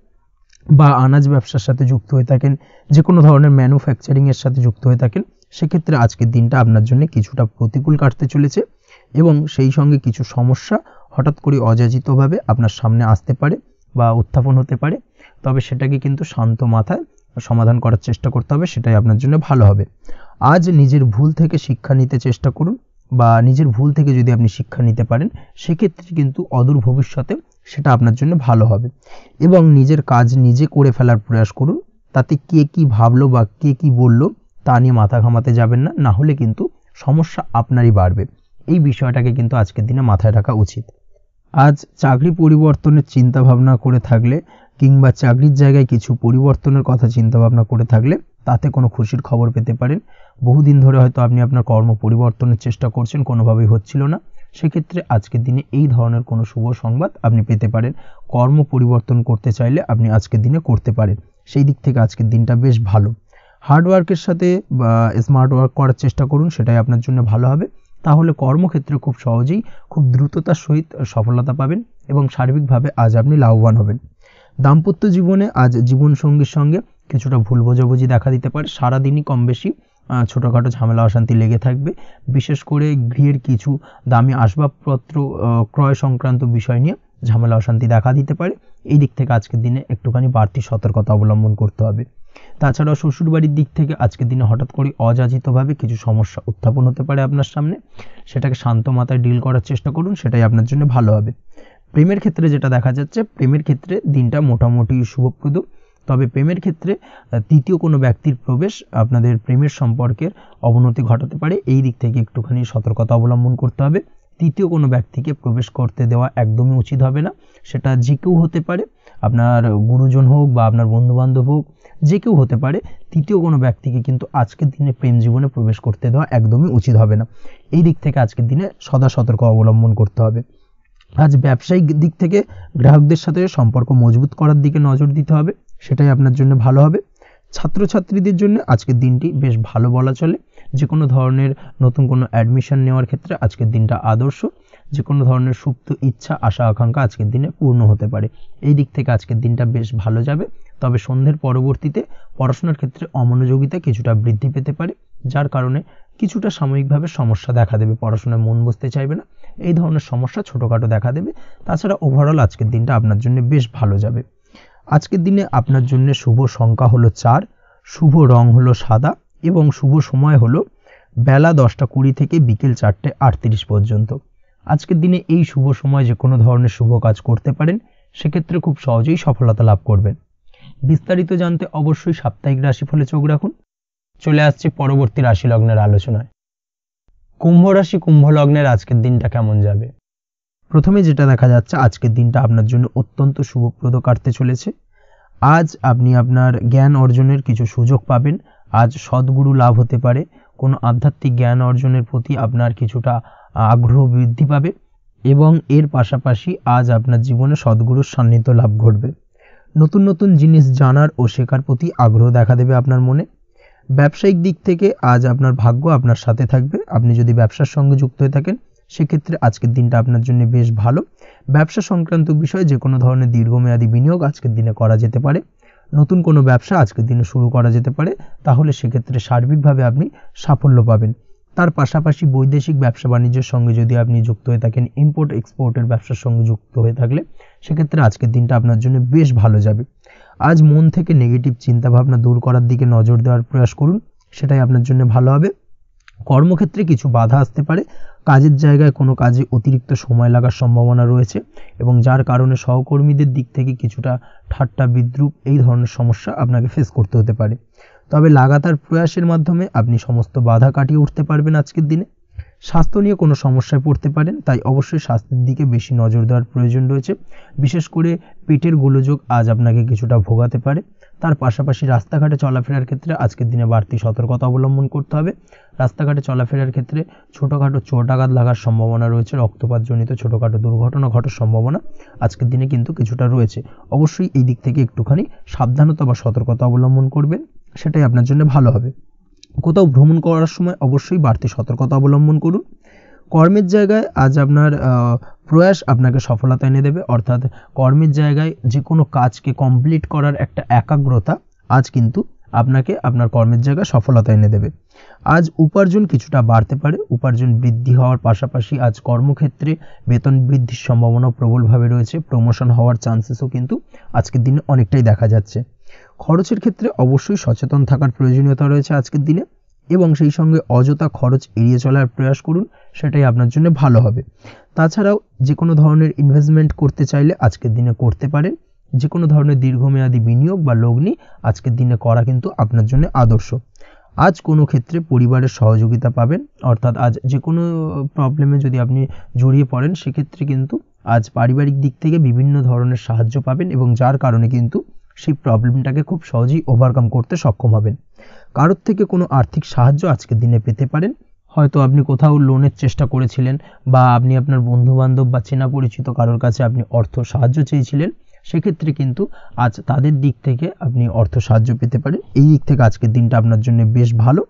বা আনাজ ব্যবসার সাথে যুক্ত হয়ে থাকেন, যে কোনো ধরনের ম্যানুফ্যাকচারিংয়ের সাথে যুক্ত হয়ে থাকেন, সেক্ষেত্রে আজকের দিনটা আপনার জন্য কিছুটা প্রতিকূল কাটতে চলেছে এবং সেই সঙ্গে কিছু সমস্যা হঠাৎ করে অযাচিতভাবে আপনার সামনে আসতে পারে বা উত্থাপন হতে পারে, তবে সেটাকে কিন্তু শান্ত মাথায় সমাধান করার চেষ্টা করতে হবে, সেটাই আপনার জন্য ভালো হবে। আজ নিজের ভুল থেকে শিক্ষা নিতে চেষ্টা করুন, বা নিজের ভুল থেকে যদি আপনি শিক্ষা নিতে পারেন সেক্ষেত্রে কিন্তু অদূর ভবিষ্যতে সেটা আপনার জন্য ভালো হবে। এবং নিজের কাজ নিজে করে ফেলার প্রয়াস করুন, তাতে কে কি ভাবলো বা কে কি বললো তা নিয়ে মাথা ঘামাতে যাবেন না, না হলে কিন্তু সমস্যা আপনারই বাড়বে। এই বিষয়টাকে কিন্তু আজকের দিনে মাথায় রাখা উচিত। আজ চাকরি পরিবর্তনের চিন্তা ভাবনা করে থাকলে কিংবা চাকরির জায়গায় কিছু পরিবর্তনের কথা চিন্তা ভাবনা করে থাকলে তাতে কোনো খুশির খবর পেতে পারেন। বহুদিন ধরে হয়তো আপনি আপনার কর্ম পরিবর্তনের চেষ্টা করছেন, কোনোভাবেই হচ্ছিল না, সেক্ষেত্রে আজকের দিনে এই ধরনের কোনো শুভ সংবাদ আপনি পেতে পারেন। কর্ম পরিবর্তন করতে চাইলে আপনি আজকের দিনে করতে পারেন, সেই দিক থেকে আজকের দিনটা বেশ ভালো। হার্ডওয়ার্কের সাথে বা স্মার্ট ওয়ার্ক করার চেষ্টা করুন, সেটাই আপনার জন্য ভালো হবে। তাহলে কর্মক্ষেত্রে খুব সহজেই খুব দ্রুততার সহিত সফলতা পাবেন এবং সার্বিকভাবে আজ আপনি লাভবান হবেন। দাম্পত্য জীবনে আজ জীবনসঙ্গীর সঙ্গে কিছুটা ভুল বোঝাবুঝি দেখা দিতে পারে। সারাদিনই কম বেশি ছোটোখাটো ঝামেলা অশান্তি লেগে থাকবে। বিশেষ করে গৃহের কিছু দামি আসবাবপত্র ক্রয় সংক্রান্ত বিষয় নিয়ে ঝামেলা অশান্তি দেখা দিতে পারে। এই দিক থেকে আজকের দিনে একটুখানি বাড়তি সতর্কতা অবলম্বন করতে হবে। তাছাড়াও শ্বশুরবাড়ির দিক থেকে আজকের দিনে হঠাৎ করে অযাচিতভাবে কিছু সমস্যা উত্থাপন হতে পারে আপনার সামনে, সেটাকে শান্ত মাথায় ডিল করার চেষ্টা করুন, সেটাই আপনার জন্য ভালো হবে। প্রেমের ক্ষেত্রে যেটা দেখা যাচ্ছে, প্রেমের ক্ষেত্রে দিনটা মোটামুটি শুভপ্রদ, তবে প্রেমের ক্ষেত্রে তৃতীয় কোনো ব্যক্তির প্রবেশ আপনাদের প্রেমের সম্পর্কের অবনতি ঘটাতে পারে। এই দিক থেকে একটুখানি সতর্কতা অবলম্বন করতে হবে। তৃতীয় কোনো ব্যক্তিকে প্রবেশ করতে দেওয়া একদমই উচিত হবে না। সেটা যে কেউ হতে পারে, আপনার গুরুজন হোক বা আপনার বন্ধুবান্ধব হোক, যে কেউ হতে পারে। তৃতীয় কোনো ব্যক্তিকে কিন্তু আজকের দিনে প্রেম জীবনে প্রবেশ করতে দেওয়া একদমই উচিত হবে না। এই দিক থেকে আজকের দিনে সদা সতর্ক অবলম্বন করতে হবে। আজ ব্যবসায়িক দিক থেকে গ্রাহকদের সাথে সম্পর্ক মজবুত করার দিকে নজর দিতে হবে, সেটাই আপনার জন্য ভালো হবে। ছাত্রছাত্রীদের জন্য আজকের দিনটি বেশ ভালো বলা চলে। যে কোনো ধরনের নতুন কোনো অ্যাডমিশন নেওয়ার ক্ষেত্রে আজকের দিনটা আদর্শ। যে কোনো ধরনের সুপ্ত ইচ্ছা আশা আকাঙ্ক্ষা আজকের দিনে পূর্ণ হতে পারে। এই দিক থেকে আজকের দিনটা বেশ ভালো যাবে। তবে সন্ধ্যের পরবর্তীতে পড়াশোনার ক্ষেত্রে অমনোযোগিতা কিছুটা বৃদ্ধি পেতে পারে, যার কারণে কিছুটা সাময়িকভাবে সমস্যা দেখা দেবে, পড়াশোনায় মন বসতে চাইবে না, এই ধরনের সমস্যা ছোটোখাটো দেখা দেবে। তাছাড়া ওভারঅল আজকের দিনটা আপনার জন্য বেশ ভালো যাবে। আজকের দিনে আপনার জন্য শুভ সংখ্যা হলো 4, শুভ রং হলো সাদা এবং শুভ সময় হলো বেলা 10:20 থেকে বিকেল 4:38 পর্যন্ত। আজকের দিনে এই শুভ সময় যে কোনো ধরনের শুভ কাজ করতে পারেন, সেক্ষেত্রে খুব সহজেই সফলতা লাভ করবেন। বিস্তারিত জানতে অবশ্যই সাপ্তাহিক রাশিফলে চোখ রাখুন। চলে আসছে পরবর্তী রাশি লগ্নের আলোচনায়। কুম্ভ রাশি কুম্ভ লগ্নের আজকের দিনটা কেমন যাবে? প্রথমে যেটা দেখা যাচ্ছে, আজকের দিনটা আপনার জন্য অত্যন্ত শুভপ্রদ কাটতে চলেছে। আজ আপনি আপনার জ্ঞান অর্জনের কিছু সুযোগ পাবেন। আজ সদ্গুরু লাভ হতে পারে। কোনো আধ্যাত্মিক জ্ঞান অর্জনের প্রতি আপনার কিছুটা আগ্রহ বৃদ্ধি পাবে এবং এর পাশাপাশি আজ আপনার জীবনে সদ্গুরুর সান্নিধ্য লাভ ঘটবে। নতুন নতুন জিনিস জানার ও শেখার প্রতি আগ্রহ দেখা দেবে আপনার মনে। ব্যবসায়িক দিক থেকে আজ আপনার ভাগ্য আপনার সাথে থাকবে। আপনি যদি ব্যবসার সঙ্গে যুক্ত হয়ে থাকেন, সেক্ষেত্রে আজকের দিনটা আপনার জন্য বেশ ভালো। ব্যবসা সংক্রান্ত বিষয়ে যে কোনো ধরনের দীর্ঘমেয়াদী বিনিয়োগ আজকের দিনে করা যেতে পারে। নতুন কোনো ব্যবসা আজকের দিনে শুরু করা যেতে পারে, তাহলে সেক্ষেত্রে সার্বিকভাবে আপনি সাফল্য পাবেন। তার পাশাপাশি বৈদেশিক ব্যবসা বাণিজ্যের সঙ্গে যদি আপনি যুক্ত হয়ে থাকেন, ইম্পোর্ট এক্সপোর্টের ব্যবসার সঙ্গে যুক্ত হয়ে থাকলে, সেক্ষেত্রে আজকের দিনটা আপনার জন্য বেশ ভালো যাবে। আজ মন থেকে নেগেটিভ চিন্তাভাবনা দূর করার দিকে নজর দেওয়ার প্রয়াস করুন, সেটাই আপনার জন্য ভালো হবে। কর্মক্ষেত্রে কিছু বাধা আসতে পারে। কাজের জায়গায় কোনো কাজে অতিরিক্ত সময় লাগার সম্ভাবনা রয়েছে এবং যার কারণে সহকর্মীদের দিক থেকে কিছুটা ঠাট্টা বিদ্রূপ এই ধরনের সমস্যা আপনাকে ফেস করতে হতে পারে। তবে লাগাতার প্রয়াসের মাধ্যমে আপনি সমস্ত বাধা কাটিয়ে উঠতে পারবেন আজকের দিনে। স্বাস্থ্য নিয়ে কোনো সমস্যায় পড়তে পারেন, তাই অবশ্যই স্বাস্থ্যের দিকে বেশি নজর দেওয়ার প্রয়োজন রয়েছে। বিশেষ করে পেটের গোলযোগ আজ আপনাকে কিছুটা ভোগাতে পারে। তার পাশাপাশি রাস্তাঘাটে চলাফেরার ক্ষেত্রে আজকের দিনে বাড়তি সতর্কতা অবলম্বন করতে হবে। রাস্তাঘাটে চলাফেরার ক্ষেত্রে ছোটোখাটো চোট আঘাত লাগার সম্ভাবনা রয়েছে, রক্তপাতজনিত ছোটোখাটো দুর্ঘটনা ঘটার সম্ভাবনা আজকের দিনে কিন্তু কিছুটা রয়েছে। অবশ্যই এই দিক থেকে একটুখানি সাবধানতা বা সতর্কতা অবলম্বন করবেন, সেটাই আপনার জন্য ভালো হবে। কোথাও ভ্রমণ করার সময় অবশ্যই বাড়তি সতর্কতা অবলম্বন করুন। কর্মের জায়গায় আজ আপনার প্রয়াস আপনাকে সফলতা এনে দেবে, অর্থাৎ কর্মের জায়গায় যে কোনো কাজকে কমপ্লিট করার একটা একাগ্রতা আজ কিন্তু আপনাকে আপনার কর্মের জায়গায় সফলতা এনে দেবে। আজ উপার্জন কিছুটা বাড়তে পারে, উপার্জন বৃদ্ধি হওয়ার পাশাপাশি আজ কর্মক্ষেত্রে বেতন বৃদ্ধির সম্ভাবনা প্রবলভাবে রয়েছে, প্রমোশন হওয়ার চান্সেসও কিন্তু আজকের দিনে অনেকটাই দেখা যাচ্ছে। খরচের ক্ষেত্রে অবশ্যই সচেতন থাকার প্রয়োজনীয়তা রয়েছে আজকের দিনে, এবং সেই সঙ্গে অযথা খরচ এড়িয়ে চলার প্রয়াস করুন, সেটাই আপনার জন্য ভালো হবে। তাছাড়াও যে কোনো ধরনের ইনভেস্টমেন্ট করতে চাইলে আজকের দিনে করতে পারেন। যে কোনো ধরনের দীর্ঘমেয়াদী বিনিয়োগ বা লগ্নি আজকের দিনে করা কিন্তু আপনার জন্য আদর্শ। আজ কোনো ক্ষেত্রে পরিবারের সহযোগিতা পাবেন, অর্থাৎ আজ যে কোনো প্রবলেমে যদি আপনি জড়িয়ে পড়েন সেক্ষেত্রে কিন্তু আজ পারিবারিক দিক থেকে বিভিন্ন ধরনের সাহায্য পাবেন, এবং যার কারণে কিন্তু সেই প্রবলেমটাকে খুব সহজেই ওভারকাম করতে সক্ষম হবেন। কারোর থেকে কোনো আর্থিক সাহায্য আজকের দিনে পেতে পারেন। হয়তো আপনি কোথাও লোনের চেষ্টা করেছিলেন, বা আপনি আপনার বন্ধুবান্ধব বা চেনা পরিচিত কারোর কাছে আপনি অর্থ সাহায্য চেয়েছিলেন, সেক্ষেত্রে কিন্তু আজ তাদের দিক থেকে আপনি অর্থ সাহায্য পেতে পারেন। এই দিক থেকে আজকের দিনটা আপনার জন্য বেশ ভালো।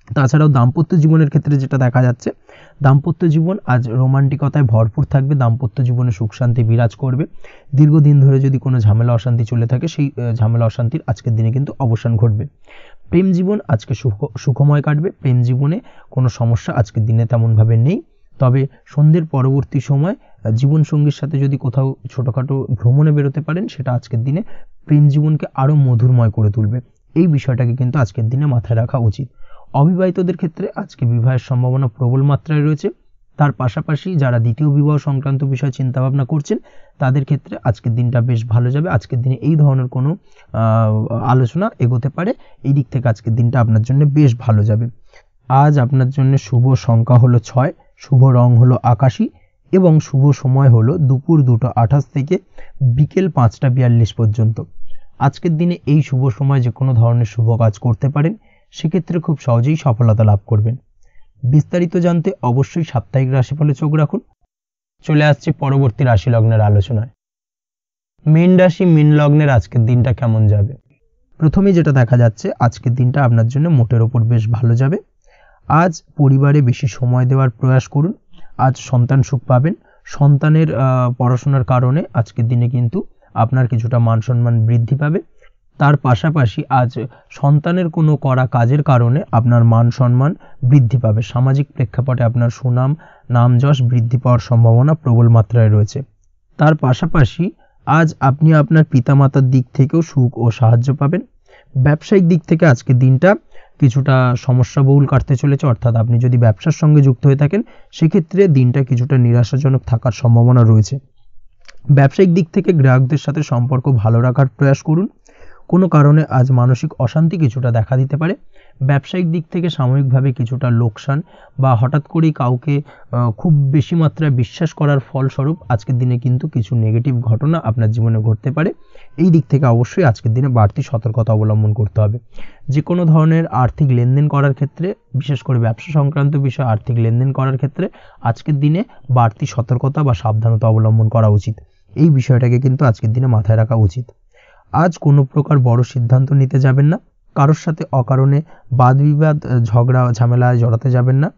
তাছাড়াও দাম্পত্য জীবনের ক্ষেত্রে যেটা দেখা যাচ্ছে, দাম্পত্য জীবন আজ রোমান্টিকতায় ভরপুর থাকবে, দাম্পত্য জীবনে সুখ শান্তি বিরাজ করবে। দীর্ঘদিন ধরে যদি কোনো ঝামেলা অশান্তি চলে থাকে, সেই ঝামেলা অশান্তির আজকের দিনে কিন্তু অবসান ঘটবে। প্রেম জীবন আজকে সুখময় কাটবে, প্রেম জীবনে কোনো সমস্যা আজকের দিনে তেমনভাবে নেই। তবে সন্ধ্যের পরবর্তী সময় জীবনসঙ্গীর সাথে যদি কোথাও ছোটোখাটো ভ্রমণে বেরোতে পারেন, সেটা আজকের দিনে প্রেম জীবনকে আরও মধুরময় করে তুলবে। এই বিষয়টাকে কিন্তু আজকের দিনে মাথায় রাখা উচিত। অবিবাহিতদের ক্ষেত্রে আজকে বিবাহের সম্ভাবনা প্রবল মাত্রায় রয়েছে। তার পাশাপাশি যারা দ্বিতীয় বিবাহ সংক্রান্ত বিষয়ে চিন্তাভাবনা করছেন, তাদের ক্ষেত্রে আজকের দিনটা বেশ ভালো যাবে। আজকের দিনে এই ধরনের কোনো আলোচনা এগোতে পারে, এই দিক থেকে আজকের দিনটা আপনার জন্য বেশ ভালো যাবে। আজ আপনার জন্য শুভ সংখ্যা হলো 6, শুভ রং হলো আকাশী, এবং শুভ সময় হলো দুপুর 2:28 থেকে বিকেল 5:42 পর্যন্ত। আজকের দিনে এই শুভ সময় যে কোনো ধরনের শুভ কাজ করতে পারেন, সেক্ষেত্রে খুব সহজেই সফলতা লাভ করবেন। বিস্তারিত জানতে অবশ্যই সাপ্তাহিক রাশিফলে চোখ রাখুন। চলে আসছে পরবর্তী রাশি লগ্নের আলোচনায়। মীন রাশি, মীন লগ্নের আজকের দিনটা কেমন যাবে? প্রথমে যেটা দেখা যাচ্ছে, আজকের দিনটা আপনার জন্য মোটের ওপর বেশ ভালো যাবে। আজ পরিবারে বেশি সময় দেওয়ার প্রয়াস করুন। আজ সন্তান সুখ পাবেন। সন্তানের পড়াশোনার কারণে আজকের দিনে কিন্তু আপনার কিছুটা মান সম্মান বৃদ্ধি পাবে। তার পাশাপাশি আজ সন্তানের কোনো করা কাজের কারণে আপনার মান সম্মান বৃদ্ধি পাবে। সামাজিক প্রেক্ষাপটে আপনার সুনাম, নাম যশ বৃদ্ধি পাওয়ার সম্ভাবনা প্রবল মাত্রায় রয়েছে। তার পাশাপাশি আজ আপনি আপনার পিতামাতার দিক থেকেও সুখ ও সাহায্য পাবেন। ব্যবসায়িক দিক থেকে আজকের দিনটা কিছুটা সমস্যাবহুল কাটতে চলেছে, অর্থাৎ আপনি যদি ব্যবসার সঙ্গে যুক্ত হয়ে থাকেন, সেক্ষেত্রে দিনটা কিছুটা নিরাশাজনক থাকার সম্ভাবনা রয়েছে। ব্যবসায়িক দিক থেকে গ্রাহকদের সাথে সম্পর্ক ভালো রাখার প্রয়াস করুন। কোনো কারণে আজ মানসিক অশান্তি কিছুটা দেখা দিতে পারে। ব্যবসায়িক দিক থেকে সাময়িকভাবে কিছুটা লোকসান, বা হঠাৎ করেই কাউকে খুব বেশি মাত্রায় বিশ্বাস করার ফলস্বরূপ আজকের দিনে কিন্তু কিছু নেগেটিভ ঘটনা আপনার জীবনে ঘটতে পারে। এই দিক থেকে অবশ্যই আজকের দিনে বাড়তি সতর্কতা অবলম্বন করতে হবে। যে কোনো ধরনের আর্থিক লেনদেন করার ক্ষেত্রে, বিশেষ করে ব্যবসা সংক্রান্ত বিষয়ে আর্থিক লেনদেন করার ক্ষেত্রে আজকের দিনে বাড়তি সতর্কতা বা সাবধানতা অবলম্বন করা উচিত। এই বিষয়টাকে কিন্তু আজকের দিনে মাথায় রাখা উচিত। আজ কোনো প্রকার বড় সিদ্ধান্ত নিতে যাবেন না। কারোর সাথে অকারণে বাদ বিবাদ, ঝগড়া ঝামেলায় জড়াতে যাবেন না,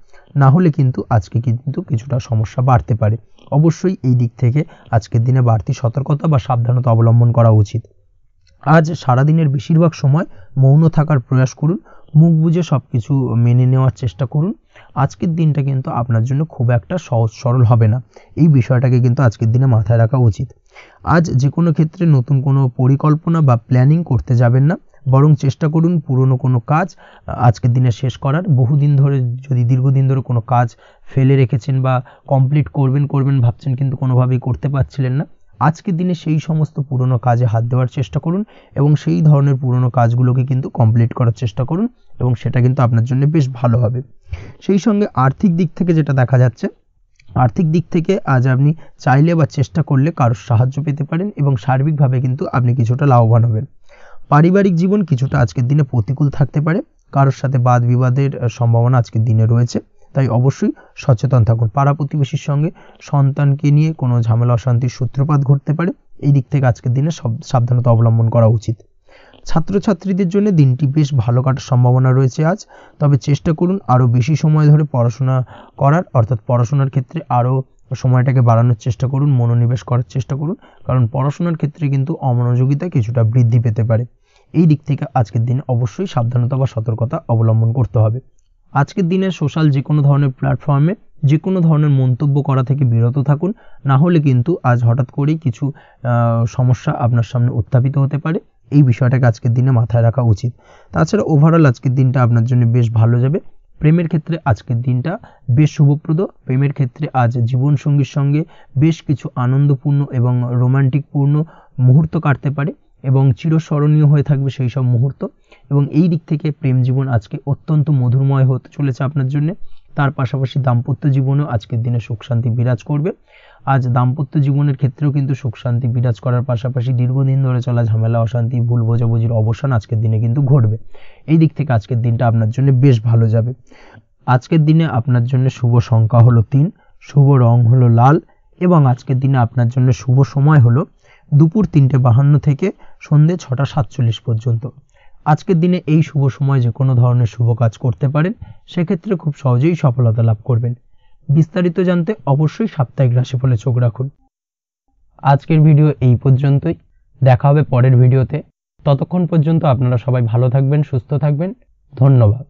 না হলে কিন্তু আজকে কিন্তু কিছুটা সমস্যা বাড়তে পারে। অবশ্যই এই দিক থেকে আজকের দিনে বাড়তি সতর্কতা বা সাবধানতা অবলম্বন করা উচিত। আজ সারাদিনের বেশিরভাগ সময় মৌন থাকার প্রয়াস করুন, মুখ বুজে সব কিছু মেনে নেওয়ার চেষ্টা করুন। আজকের দিনটা কিন্তু আপনার জন্য খুব একটা সহজ সরল হবে না। এই বিষয়টাকে কিন্তু আজকের দিনে মাথায় রাখা উচিত। আজ যে কোনো ক্ষেত্রে নতুন কোনো পরিকল্পনা বা প্ল্যানিং করতে যাবেন না, বরং চেষ্টা করুন পুরনো কোনো কাজ আজকের দিনে শেষ করার। বহুদিন ধরে যদি দীর্ঘদিন ধরে কোনো কাজ ফেলে রেখেছেন বা কমপ্লিট করবেন ভাবছেন, কিন্তু কোনোভাবেই করতে পারছিলেন না, আজকের দিনে সেই সমস্ত পুরনো কাজে হাত দেওয়ার চেষ্টা করুন, এবং সেই ধরনের পুরনো কাজগুলোকে কিন্তু কমপ্লিট করার চেষ্টা করুন, এবং সেটা কিন্তু আপনার জন্য বেশ ভালো হবে। সেই সঙ্গে আর্থিক দিক থেকে যেটা দেখা যাচ্ছে, আর্থিক দিক থেকে আজ আপনি চাইলে বা চেষ্টা করলে কারোর সাহায্য পেতে পারেন, এবং সার্বিকভাবে কিন্তু আপনি কিছুটা লাভবান হবেন। পারিবারিক জীবন কিছুটা আজকের দিনে প্রতিকূল থাকতে পারে। কারোর সাথে বাদ বিবাদের সম্ভাবনা আজকের দিনে রয়েছে, তাই অবশ্যই সচেতন থাকুন। পাড়া প্রতিবেশীর সঙ্গে সন্তানকে নিয়ে কোনো ঝামেলা অশান্তির সূত্রপাত ঘটতে পারে। এই দিক থেকে আজকের দিনে সাবধানতা অবলম্বন করা উচিত। ছাত্রছাত্রীদের জন্য দিনটি বেশ ভালো কাটার সম্ভাবনা রয়েছে আজ। তবে চেষ্টা করুন আরও বেশি সময় ধরে পড়াশোনা করার, অর্থাৎ পড়াশোনার ক্ষেত্রে আরও সময়টাকে বাড়ানোর চেষ্টা করুন, মনোনিবেশ করার চেষ্টা করুন, কারণ পড়াশোনার ক্ষেত্রে কিন্তু অমনোযোগিতা কিছুটা বৃদ্ধি পেতে পারে। এই দিক থেকে আজকের দিনে অবশ্যই সাবধানতা বা সতর্কতা অবলম্বন করতে হবে। আজকের দিনে সোশ্যাল যে কোনো ধরনের প্ল্যাটফর্মে যে কোনো ধরনের মন্তব্য করা থেকে বিরত থাকুন, না হলে কিন্তু আজ হঠাৎ করেই কিছু সমস্যা আপনার সামনে উত্থাপিত হতে পারে। এই বিষয়টাকে আজকের দিনে মাথায় রাখা উচিত। তাছাড়া ওভারঅল আজকের দিনটা আপনার জন্য বেশ ভালো যাবে। প্রেমের ক্ষেত্রে আজকের দিনটা বেশ শুভপ্রদ। প্রেমের ক্ষেত্রে আজ জীবনসঙ্গীর সঙ্গে বেশ কিছু আনন্দপূর্ণ এবং রোমান্টিকপূর্ণ মুহূর্ত কাটতে পারে এবং চিরস্মরণীয় হয়ে থাকবে সেই সব মুহূর্ত। এবং এই দিক থেকে প্রেম জীবন আজকে অত্যন্ত মধুরময় হতে চলেছে আপনার জন্য। তার পাশাপাশি দাম্পত্য জীবনেও আজকের দিনে সুখ শান্তি বিরাজ করবে। আজ দাম্পত্য জীবনের ক্ষেত্রেও কিন্তু সুখ শান্তি বিরাজ করার পাশাপাশি দীর্ঘদিন ধরে চলা ঝামেলা অশান্তি ভুল বোঝাবুঝির অবসান আজকের দিনে কিন্তু ঘটবে। এই দিক থেকে আজকের দিনটা আপনার জন্য বেশ ভালো যাবে। আজকের দিনে আপনার জন্য শুভ সংখ্যা হলো 3, শুভ রং হলো লাল এবং আজকের দিনে আপনার জন্য শুভ সময় হলো দুপুর 3:52 থেকে সন্ধ্যে 6:47 পর্যন্ত। আজকের দিনে এই শুভ সময় যে কোনো ধরনের শুভ কাজ করতে পারেন, সেক্ষেত্রে খুব সহজেই সফলতা লাভ করবেন। বিস্তারিত জানতে অবশ্যই সাপ্তাহিক রাশিফলে চোখ রাখুন। আজকের ভিডিও এই পর্যন্তই। দেখা হবে পরের ভিডিওতে। ততক্ষণ পর্যন্ত আপনারা সবাই ভালো থাকবেন, সুস্থ থাকবেন। ধন্যবাদ।